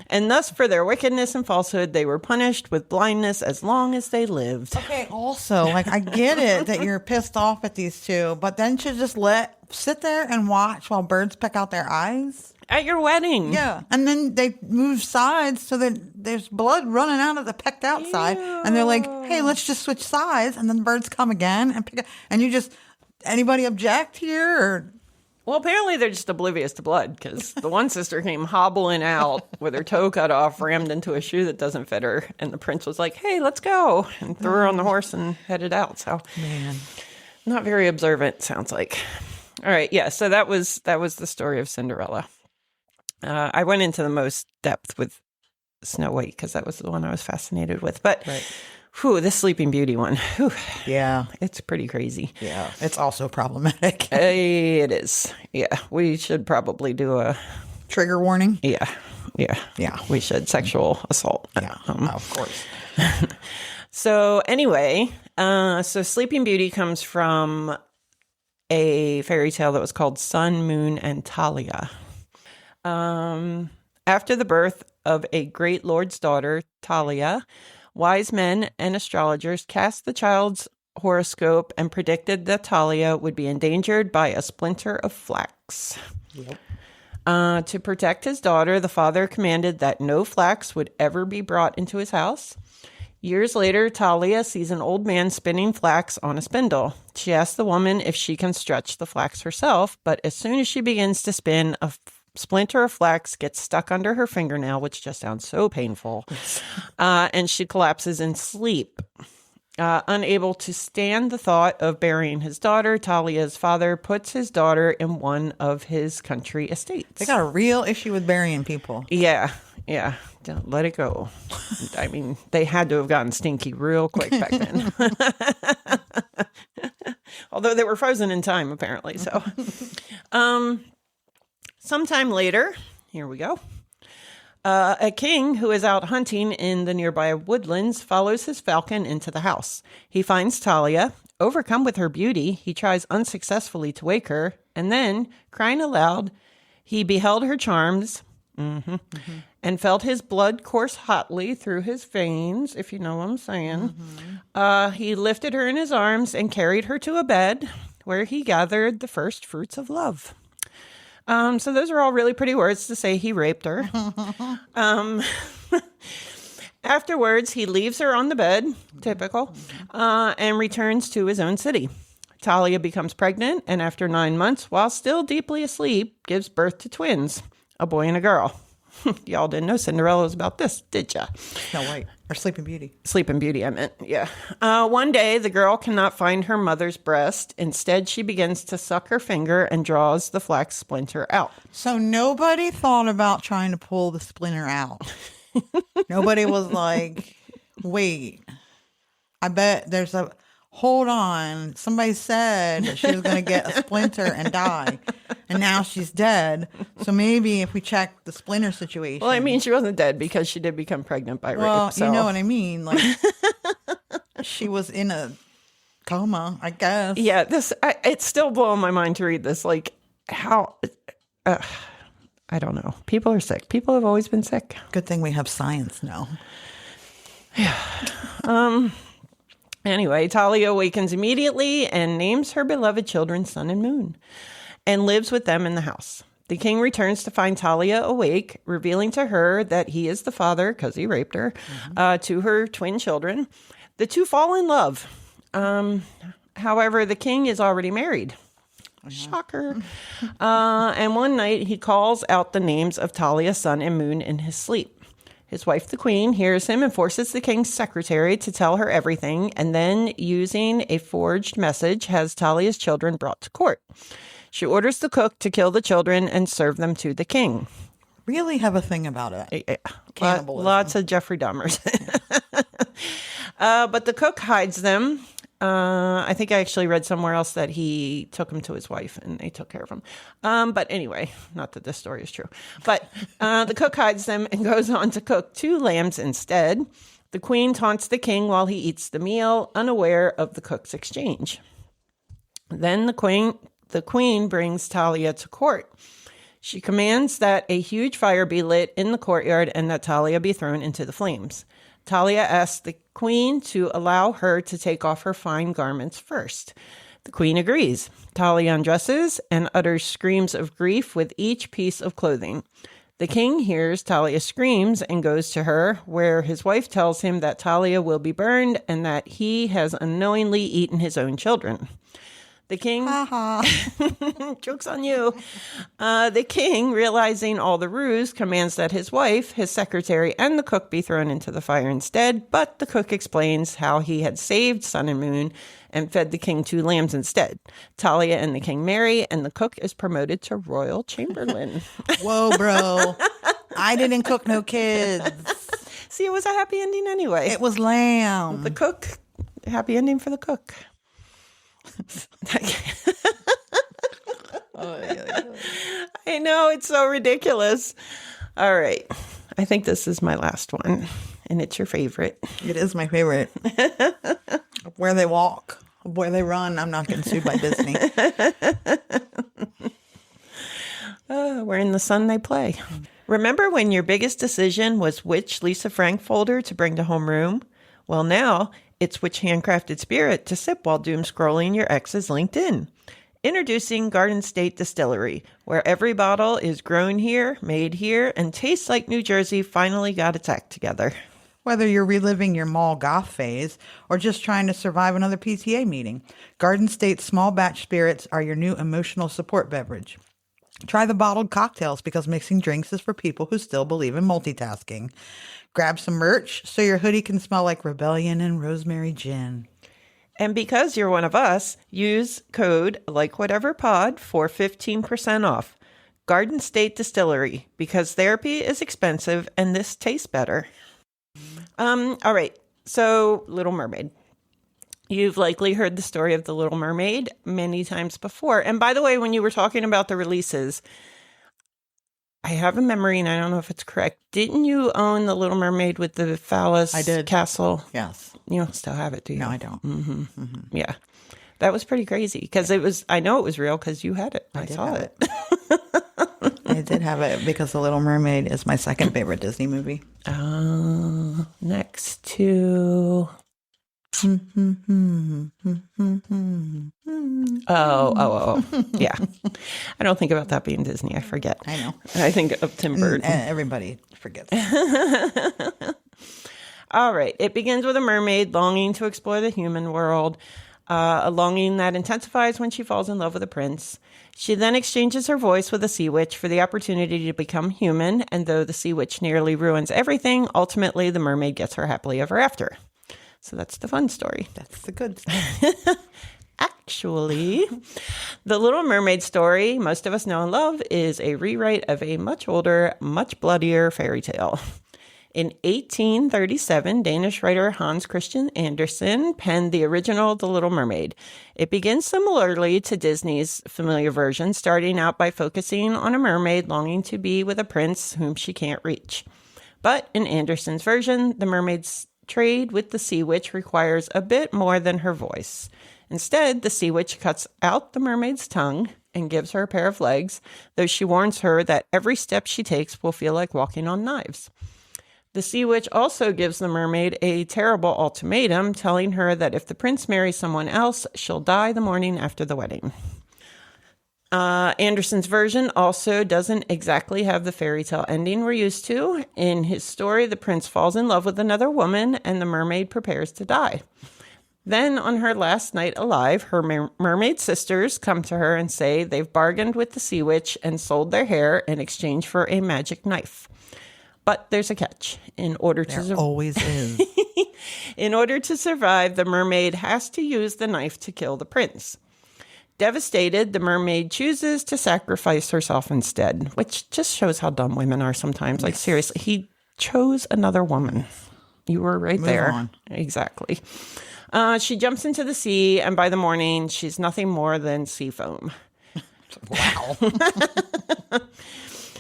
And thus, for their wickedness and falsehood, they were punished with blindness as long as they lived. Okay, also, like, I get it that you're pissed off at these 2, but then you just sit there and watch while birds peck out their eyes? At your wedding. Yeah. And then they move sides so that there's blood running out of the pecked out side. And they're like, hey, let's just switch sides. And then birds come again and pick up. And you just, anybody object here? Or? Well, apparently they're just oblivious to blood because the one sister came hobbling out with her toe cut off, rammed into a shoe that doesn't fit her. And the prince was like, hey, let's go. And threw her on the horse and headed out. So, Man. Not very observant, sounds like. All right. Yeah. So that was the story of Cinderella. I went into the most depth with Snow White because that was the one I was fascinated with. But this Sleeping Beauty one, Yeah. it's pretty crazy. Yeah. It's also problematic. It is. Yeah. We should probably do a Trigger warning? Yeah. We should. Sexual assault. Yeah. Of course. So anyway, so Sleeping Beauty comes from a fairy tale that was called Sun, Moon, and Talia. After the birth of a great lord's daughter, Talia, wise men and astrologers cast the child's horoscope and predicted that Talia would be endangered by a splinter of flax. Yep. To protect his daughter, the father commanded that no flax would ever be brought into his house. Years later, Talia sees an old man spinning flax on a spindle. She asks the woman if she can stretch the flax herself, but as soon as she begins to spin, a splinter of flax gets stuck under her fingernail, which just sounds so painful, and she collapses in sleep. Unable to stand the thought of burying his daughter, Talia's father puts his daughter in one of his country estates. They got a real issue with burying people. Yeah. Don't let it go. I mean, they had to have gotten stinky real quick back then. Although they were frozen in time, apparently. So, sometime later, here we go. A king who is out hunting in the nearby woodlands follows his falcon into the house. He finds Talia. Overcome with her beauty, he tries unsuccessfully to wake her, and then, crying aloud, he beheld her charms and felt his blood course hotly through his veins, if you know what I'm saying. He lifted her in his arms and carried her to a bed where he gathered the first fruits of love. So those are all really pretty words to say he raped her. Afterwards, he leaves her on the bed, typical, and returns to his own city. Talia becomes pregnant, and after 9 months, while still deeply asleep, gives birth to twins, a boy and a girl. Y'all didn't know Cinderella was about this, did ya? Snow White. Or Sleeping Beauty. Sleeping Beauty, I meant, yeah. One day, the girl cannot find her mother's breast. Instead, she begins to suck her finger and draws the flax splinter out. So nobody thought about trying to pull the splinter out. Nobody was like, wait, I bet there's a... Hold on. Somebody said that she was going to get a splinter and die. And now she's dead. So maybe if we check the splinter situation. Well, I mean, she wasn't dead because she did become pregnant by rape. Well, So. you know what I mean. Like, she was in a coma, I guess. Yeah, it's still blowing my mind to read this. Like, how... I don't know. People are sick. People have always been sick. Good thing we have science now. Yeah. Anyway, Talia awakens immediately and names her beloved children Sun and Moon and lives with them in the house. The king returns to find Talia awake, revealing to her that he is the father, because he raped her, to her twin children. The two fall in love. However, the king is already married. Shocker. And one night he calls out the names of Talia, Sun, and Moon in his sleep. His wife, the queen, hears him and forces the king's secretary to tell her everything, and then, using a forged message, has Talia's children brought to court. She orders the cook to kill the children and serve them to the king. Really have a thing about it. Yeah. Cannibalism. Lots of Jeffrey Dahmers. But the cook hides them. I think I actually read somewhere else that he took them to his wife and they took care of him. But anyway, not that this story is true. But the cook hides them and goes on to cook 2 lambs instead. The queen taunts the king while he eats the meal, unaware of the cook's exchange. Then the queen brings Talia to court. She commands that a huge fire be lit in the courtyard and that Talia be thrown into the flames. Talia asks the queen to allow her to take off her fine garments first. The queen agrees. Talia undresses and utters screams of grief with each piece of clothing. The king hears Talia's screams and goes to her, where his wife tells him that Talia will be burned and that he has unknowingly eaten his own children. The king, joke's on you. The king, realizing all the ruse, commands that his wife, his secretary, and the cook be thrown into the fire instead. But the cook explains how he had saved Sun and Moon and fed the king 2 lambs instead. Talia and the king marry, and the cook is promoted to royal chamberlain. Whoa, bro. I didn't cook no kids. See, it was a happy ending anyway. It was lamb. The cook, happy ending for the cook. I know, it's so ridiculous. All right. I think this is my last one, and it's your favorite. It is my favorite. Where they walk, where they run. I'm not getting sued by Disney. Where in the sun they play. Remember when your biggest decision was which Lisa Frank folder to bring to homeroom? Well, now it's which handcrafted spirit to sip while doom scrolling your ex's LinkedIn. Introducing Garden State Distillery, where every bottle is grown here, made here, and tastes like New Jersey finally got its act together. Whether you're reliving your mall goth phase or just trying to survive another PTA meeting, Garden State small batch spirits are your new emotional support beverage. Try the bottled cocktails because mixing drinks is for people who still believe in multitasking. Grab some merch so your hoodie can smell like rebellion and rosemary gin. And because you're one of us, use code LikeWhateverPod for 15% off. Garden State Distillery, because therapy is expensive and this tastes better. All right. So, Little Mermaid. You've likely heard the story of the Little Mermaid many times before. And by the way, when you were talking about the releases, I have a memory, and I don't know if it's correct. Didn't you own the Little Mermaid with the phallus I did. castle? Yes. You don't still have it, do you? No, I don't. Yeah. That was pretty crazy because I know it was real because you had it. I saw it. I did have it because The Little Mermaid is my second favorite Disney movie. Next to... Oh. Yeah. I don't think about that being Disney. I forget. I know. I think of Tim Burton. Everybody forgets. All right. It begins with a mermaid longing to explore the human world, a longing that intensifies when she falls in love with a prince. She then exchanges her voice with a sea witch for the opportunity to become human, and though the sea witch nearly ruins everything, ultimately the mermaid gets her happily ever after. So that's the fun story. That's the good stuff. Actually, the Little Mermaid story most of us know and love is a rewrite of a much older, much bloodier fairy tale. In 1837, Danish writer Hans Christian Andersen penned the original The Little Mermaid. It begins similarly to Disney's familiar version, starting out by focusing on a mermaid longing to be with a prince whom she can't reach. But in Andersen's version, the mermaid's trade with the sea witch requires a bit more than her voice. Instead, the sea witch cuts out the mermaid's tongue and gives her a pair of legs, though she warns her that every step she takes will feel like walking on knives. The sea witch also gives the mermaid a terrible ultimatum, telling her that if the prince marries someone else, she'll die the morning after the wedding. Andersen's version also doesn't exactly have the fairy tale ending we're used to. In his story, the prince falls in love with another woman and the mermaid prepares to die. Then, on her last night alive, her mermaid sisters come to her and say they've bargained with the sea witch and sold their hair in exchange for a magic knife. But there's a catch. Always is. In order to survive, the mermaid has to use the knife to kill the prince. Devastated, the mermaid chooses to sacrifice herself instead, which just shows how dumb women are sometimes. Like, seriously, he chose another woman. You were right there. On. Exactly. She jumps into the sea, and by the morning, she's nothing more than sea foam. Wow.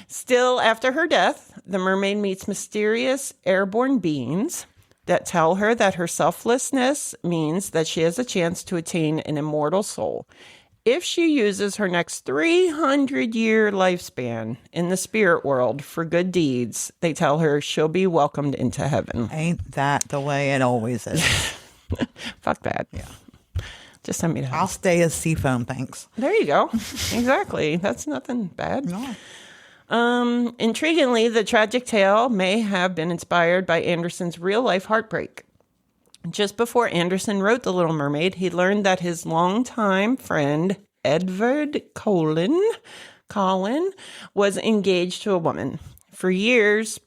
Still, after her death, the mermaid meets mysterious airborne beings that tell her that her selflessness means that she has a chance to attain an immortal soul. If she uses her next 300-year lifespan in the spirit world for good deeds, they tell her she'll be welcomed into heaven. Ain't that the way it always is? Fuck that. Yeah. Just send me to heaven. I'll stay as seafoam, thanks. There you go. Exactly. That's nothing bad. No. Intriguingly, the tragic tale may have been inspired by Andersen's real-life heartbreak. Just before Andersen wrote The Little Mermaid, he learned that his longtime friend, Edvard Collin, was engaged to a woman. For years,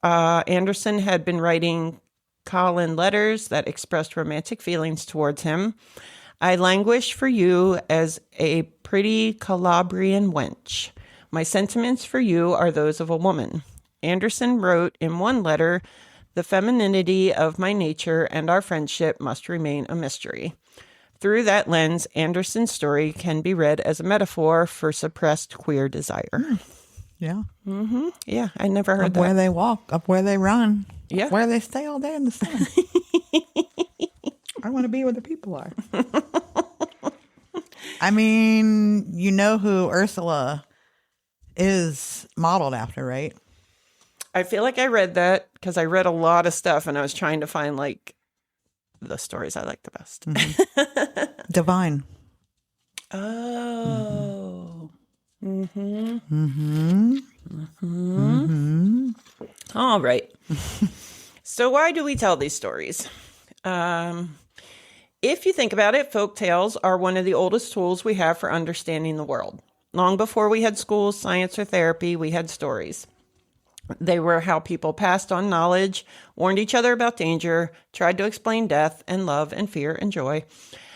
Andersen had been writing Collin letters that expressed romantic feelings towards him. I languish for you as a pretty Calabrian wench. My sentiments for you are those of a woman. Andersen wrote in one letter, the femininity of my nature and our friendship must remain a mystery. Through that lens, Andersen's story can be read as a metaphor for suppressed queer desire. Yeah. Mm-hmm. Yeah, I never heard up that. Where they walk, up where they run, yeah, up where they stay all day in the sun. I want to be where the people are. I mean, you know who Ursula is modeled after, right? I feel like I read that because I read a lot of stuff and I was trying to find like the stories I like the best. Mm-hmm. Divine. Oh. Mm-hmm. Mm-hmm. Mm-hmm. Mm-hmm. All right. So why do we tell these stories? If you think about it, folk tales are one of the oldest tools we have for understanding the world. Long before we had schools, science, or therapy, we had stories. They were how people passed on knowledge, warned each other about danger, tried to explain death and love and fear and joy,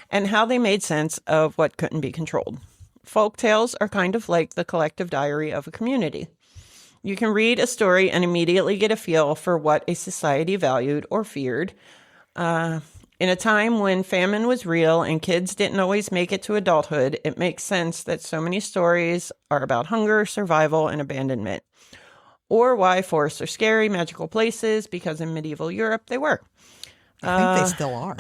and how they made sense of what couldn't be controlled. Folk tales are kind of like the collective diary of a community. You can read a story and immediately get a feel for what a society valued or feared. In a time when famine was real and kids didn't always make it to adulthood, it makes sense that so many stories are about hunger, survival, and abandonment. Or why forests are scary, magical places, because in medieval Europe they were. I think they still are.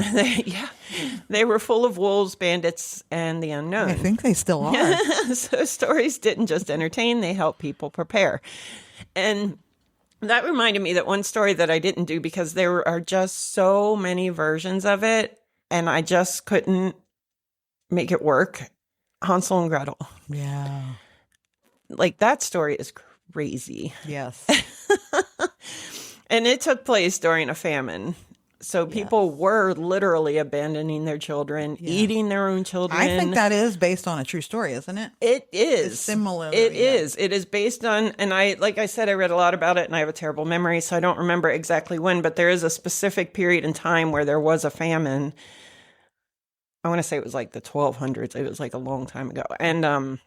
They were full of wolves, bandits, and the unknown. I think they still are. So stories didn't just entertain, they helped people prepare. And that reminded me that one story that I didn't do because there are just so many versions of it and I just couldn't make it work. Hansel and Gretel. Yeah. Like that story is crazy. Yes. And it took place during a famine. So people were literally abandoning their children, eating their own children. I think that is based on a true story, isn't it? It is. It's similar. It is. It is based on, and like I said, I read a lot about it and I have a terrible memory, so I don't remember exactly when, but there is a specific period in time where there was a famine. I want to say it was like the 1200s. It was like a long time ago. And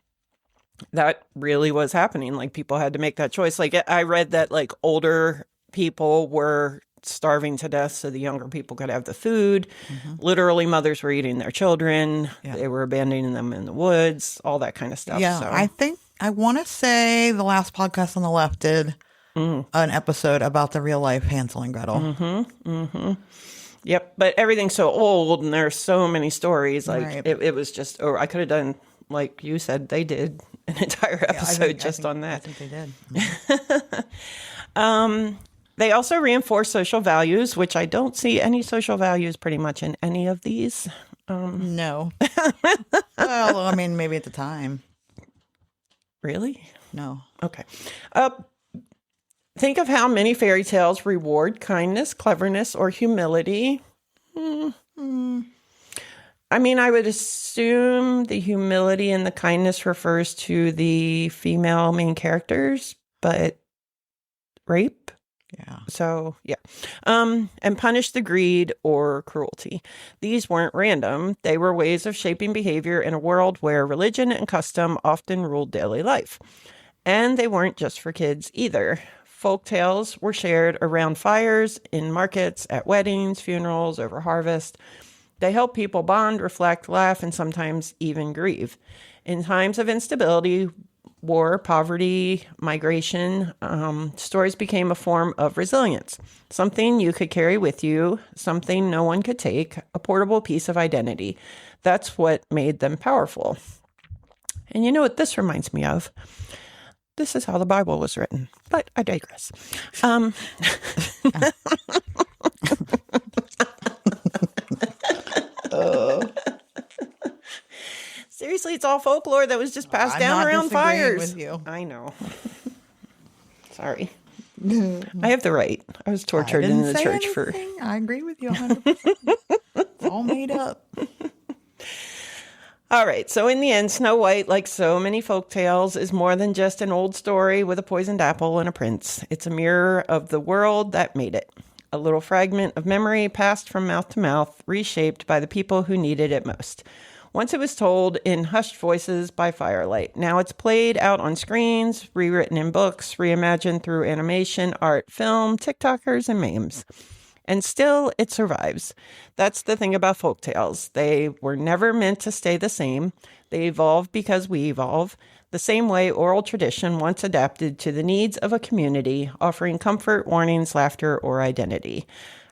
that really was happening. Like people had to make that choice. Like I read that like older people were starving to death so the younger people could have the food. Mm-hmm. Literally, mothers were eating their children. Yeah. They were abandoning them in the woods, all that kind of stuff. Yeah, so. I want to say the last podcast on the left did an episode about the real life Hansel and Gretel. Mm-hmm. Mm-hmm. Yep, but everything's so old and there's so many stories. Like it was just, or I could have done, like you said, they did an entire episode on that. I think they did. Mm-hmm. They also reinforce social values, which I don't see any social values pretty much in any of these. No. Well, I mean, maybe at the time. Really? No. Okay. Think of how many fairy tales reward kindness, cleverness, or humility. I mean, I would assume the humility and the kindness refers to the female main characters, but rape? Yeah. So, yeah. And punish the greed or cruelty. These weren't random. They were ways of shaping behavior in a world where religion and custom often ruled daily life. And they weren't just for kids either. Folk tales were shared around fires, in markets, at weddings, funerals, over harvest. They help people bond, reflect, laugh, and sometimes even grieve. In times of instability, war, poverty, migration, stories became a form of resilience, something you could carry with you, something no one could take, a portable piece of identity. That's what made them powerful. And you know what this reminds me of? This is how the Bible was written, but I digress. Seriously, it's all folklore that was just passed down around fires. With you. I know. Sorry. I have the right. I was tortured in the church for. I agree with you 100%. It's all made up. All right. So in the end, Snow White, like so many folk tales, is more than just an old story with a poisoned apple and a prince. It's a mirror of the world that made it. A little fragment of memory passed from mouth to mouth, reshaped by the people who needed it most. Once it was told in hushed voices by firelight. Now it's played out on screens, rewritten in books, reimagined through animation, art, film, TikTokers, and memes. And still, it survives. That's the thing about folktales. They were never meant to stay the same. They evolve because we evolve. The same way oral tradition once adapted to the needs of a community, offering comfort, warnings, laughter, or identity.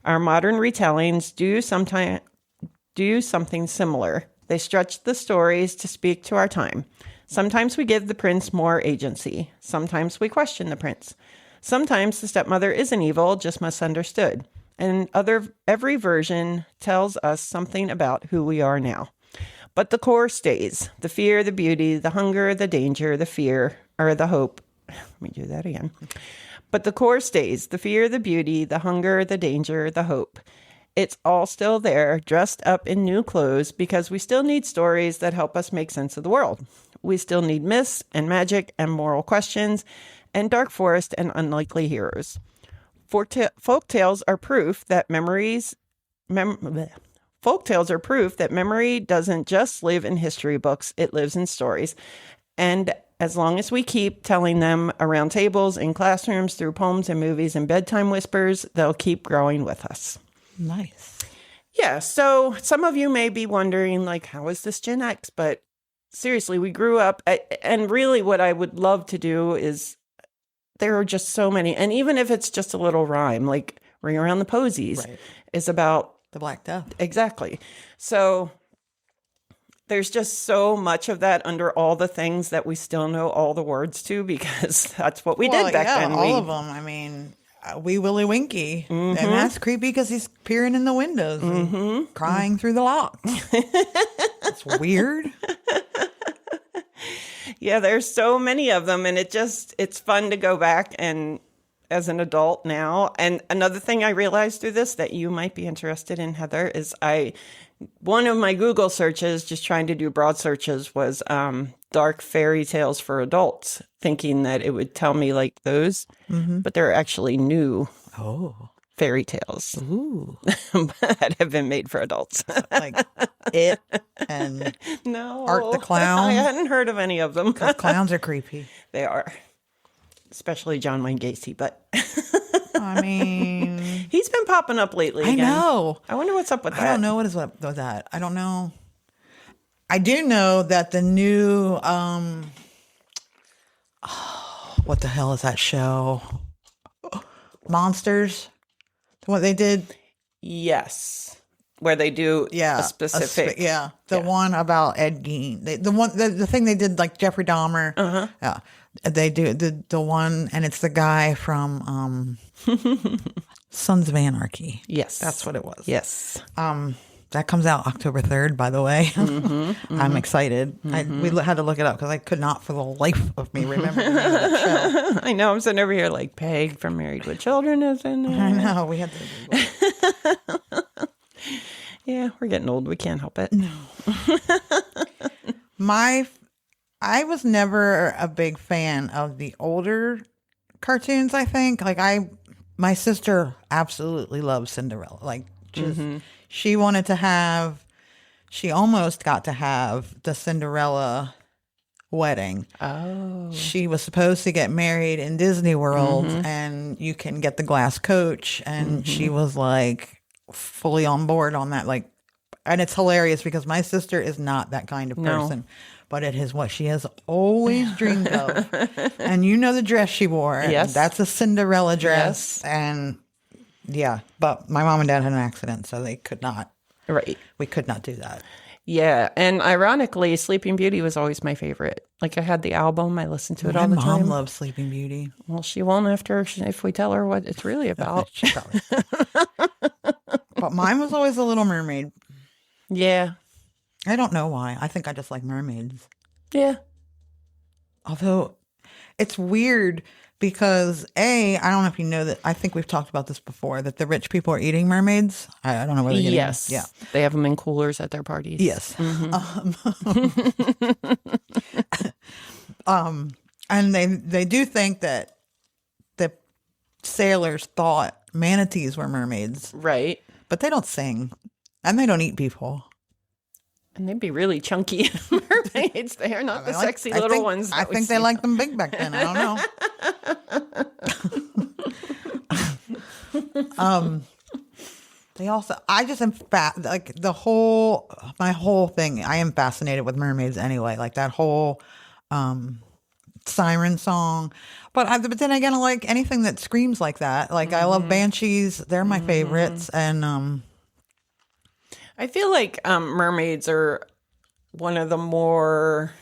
Our modern retellings do something similar. They stretch the stories to speak to our time. Sometimes we give the prince more agency. Sometimes we question the prince. Sometimes the stepmother isn't evil, just misunderstood. And every version tells us something about who we are now. But the core stays. The fear, the beauty, the hunger, the danger, the fear, or the hope. Let me do that again. But the core stays: the fear, the beauty, the hunger, the danger, the hope. It's all still there, dressed up in new clothes, because we still need stories that help us make sense of the world. We still need myths and magic and moral questions and dark forest and unlikely heroes. Folk tales are proof that Folktales are proof that memory doesn't just live in history books, it lives in stories. And as long as we keep telling them around tables, in classrooms, through poems and movies and bedtime whispers, they'll keep growing with us. Nice. Yeah, so some of you may be wondering, like, how is this Gen X? But seriously, we grew up, and really what I would love to do is, there are just so many. And even if it's just a little rhyme, like Ring Around the Posies is about the Black Death. Exactly. So there's just so much of that under all the things that we still know all the words to, because that's what we did back then. All of them. I mean, Wee Willie Winky. And that's creepy because he's peering in the windows and crying through the locks. It's weird. Yeah, there's so many of them, and it's fun to go back and as an adult now. And another thing I realized through this that you might be interested in, Heather, is one of my Google searches, just trying to do broad searches, was dark fairy tales for adults, thinking that it would tell me like those, but they're actually new fairy tales that have been made for adults. Like It and No, Art the Clown. I hadn't heard of any of them. Because clowns are creepy. They are. Especially John Wayne Gacy, but I mean, he's been popping up lately again. I know. I wonder what's up with that. I don't know what is up with that. I don't know. I do know that the new what the hell is that show? Monsters. What they did? Yes. Where they do a specific. The one about Ed Gein. The thing they did, like Jeffrey Dahmer. Yeah. They do the one, and it's the guy from Sons of Anarchy. Yes. That's what it was. Yes. That comes out October 3rd, by the way. I'm excited. We had to look it up because I could not for the life of me remember the name of that show. I know. I'm sitting over here like Peg from Married with Children is in there. I know. We had to. Yeah, we're getting old. We can't help it. No. I was never a big fan of the older cartoons, I think. My sister absolutely loves Cinderella. Like, just, she almost got to have the Cinderella wedding. Oh. She was supposed to get married in Disney World, and you can get the glass coach, and she was like fully on board on that. Like, and it's hilarious because my sister is not that kind of person. But it is what she has always dreamed of. And you know the dress she wore. Yes. That's a Cinderella dress. Yes. And yeah, but my mom and dad had an accident, so they could not. Right. We could not do that. Yeah. And ironically, Sleeping Beauty was always my favorite. Like, I had the album. I listened to it all the time. My mom loves Sleeping Beauty. Well, she won't if we tell her what it's really about. She probably. But mine was always The Little Mermaid. Yeah. I don't know why. I think I just like mermaids. Yeah. Although it's weird because I don't know if you know that. I think we've talked about this before, that the rich people are eating mermaids. I don't know whether they're Yes. Yeah. They have them in coolers at their parties. Yes. And they do think that the sailors thought manatees were mermaids. Right. But they don't sing. And they don't eat people. And they'd be really chunky mermaids. They are not the sexy little ones. I think they liked them big back then. I don't know. They also, I just am like my whole thing. I am fascinated with mermaids anyway. Like that whole siren song. But then again, I like anything that screams like that. Like I love banshees. They're my favorites. And I feel like mermaids are one of the more,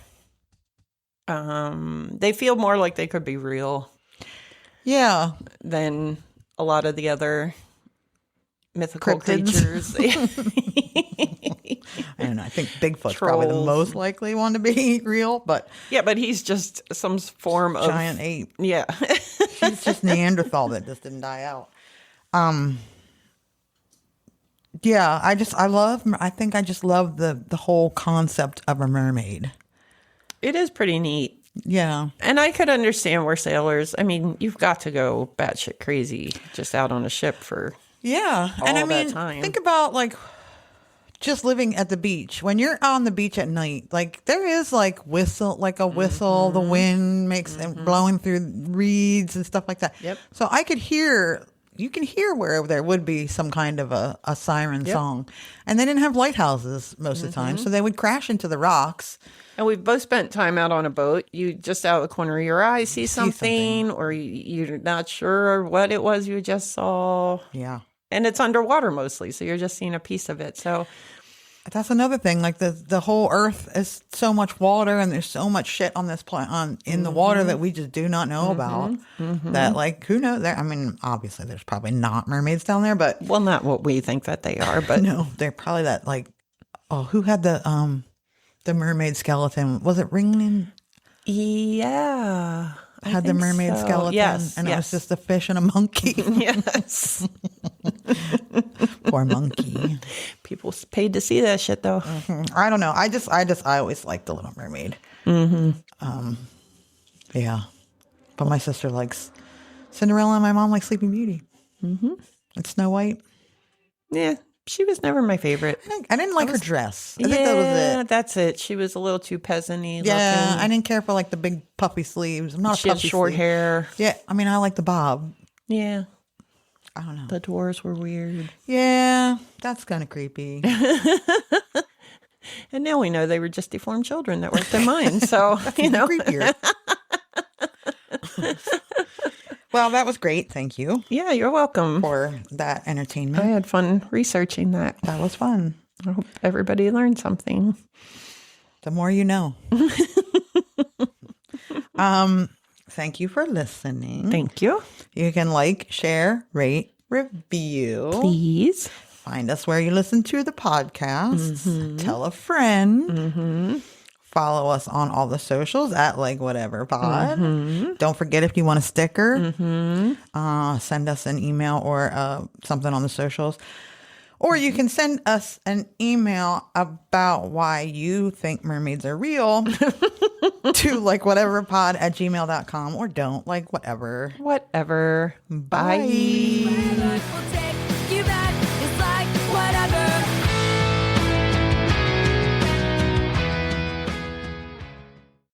they feel more like they could be real. Yeah. Than a lot of the other mythical creatures. And I think Bigfoot's probably the Trolls. most likely one to be real, but Yeah, but he's just some form of giant ape. Yeah. He's just Neanderthal that just didn't die out. Yeah, I think I just love the whole concept of a mermaid. It is pretty neat. Yeah. And I could understand where sailors, I mean, you've got to go batshit crazy just out on a ship for Yeah. all And I that mean, time. think about like just living at the beach. When you're on the beach at night, like there is like a whistle, the wind makes and blowing through reeds and stuff like that. Yep. So you can hear where there would be some kind of a siren song. And they didn't have lighthouses most of the time. So they would crash into the rocks. And we've both spent time out on a boat. You just out of the corner of your eye see something, or you're not sure what it was you just saw. Yeah. And it's underwater mostly, so you're just seeing a piece of it. So that's another thing. Like the whole earth is so much water, and there's so much shit on this planet in the water that we just do not know about. That like who knows? I mean, obviously there's probably not mermaids down there, but well, not what we think that they are, but no, they're probably that like. Oh, who had the mermaid skeleton? Was it Ringling? Yeah. Had the mermaid skeleton. Yes. And it was just a fish and a monkey. Yes. Poor monkey. People paid to see that shit though. I don't know. I always liked the Little Mermaid. Yeah. But my sister likes Cinderella and my mom likes Sleeping Beauty. And Snow White. Yeah. She was never my favorite. I didn't like her dress. I think that was it. That's it. She was a little too peasant-y Yeah, looking. I didn't care for like the big puffy sleeves. I'm not She a had puffy short sleeve. hair. Yeah, I mean, I like the bob. Yeah. I don't know. The doors were weird. Yeah, that's kind of creepy. And now we know they were just deformed children that worked their minds. So, you know. Creepier. Well, that was great. Thank you Yeah, you're welcome. for that I entertainment. had fun researching that. That was fun. I hope everybody learned something. The more you know. Thank you for listening. Thank you. You can like, share, rate, review. Please. Find us where you listen to the podcasts. Tell a friend. Follow us on all the socials at Like Whatever Pod. Don't forget, if you want a sticker, send us an email or something on the socials. Or you can send us an email about why you think mermaids are real to likewhateverpod@gmail.com, or don't, like whatever. Whatever. Bye. Bye. Life will take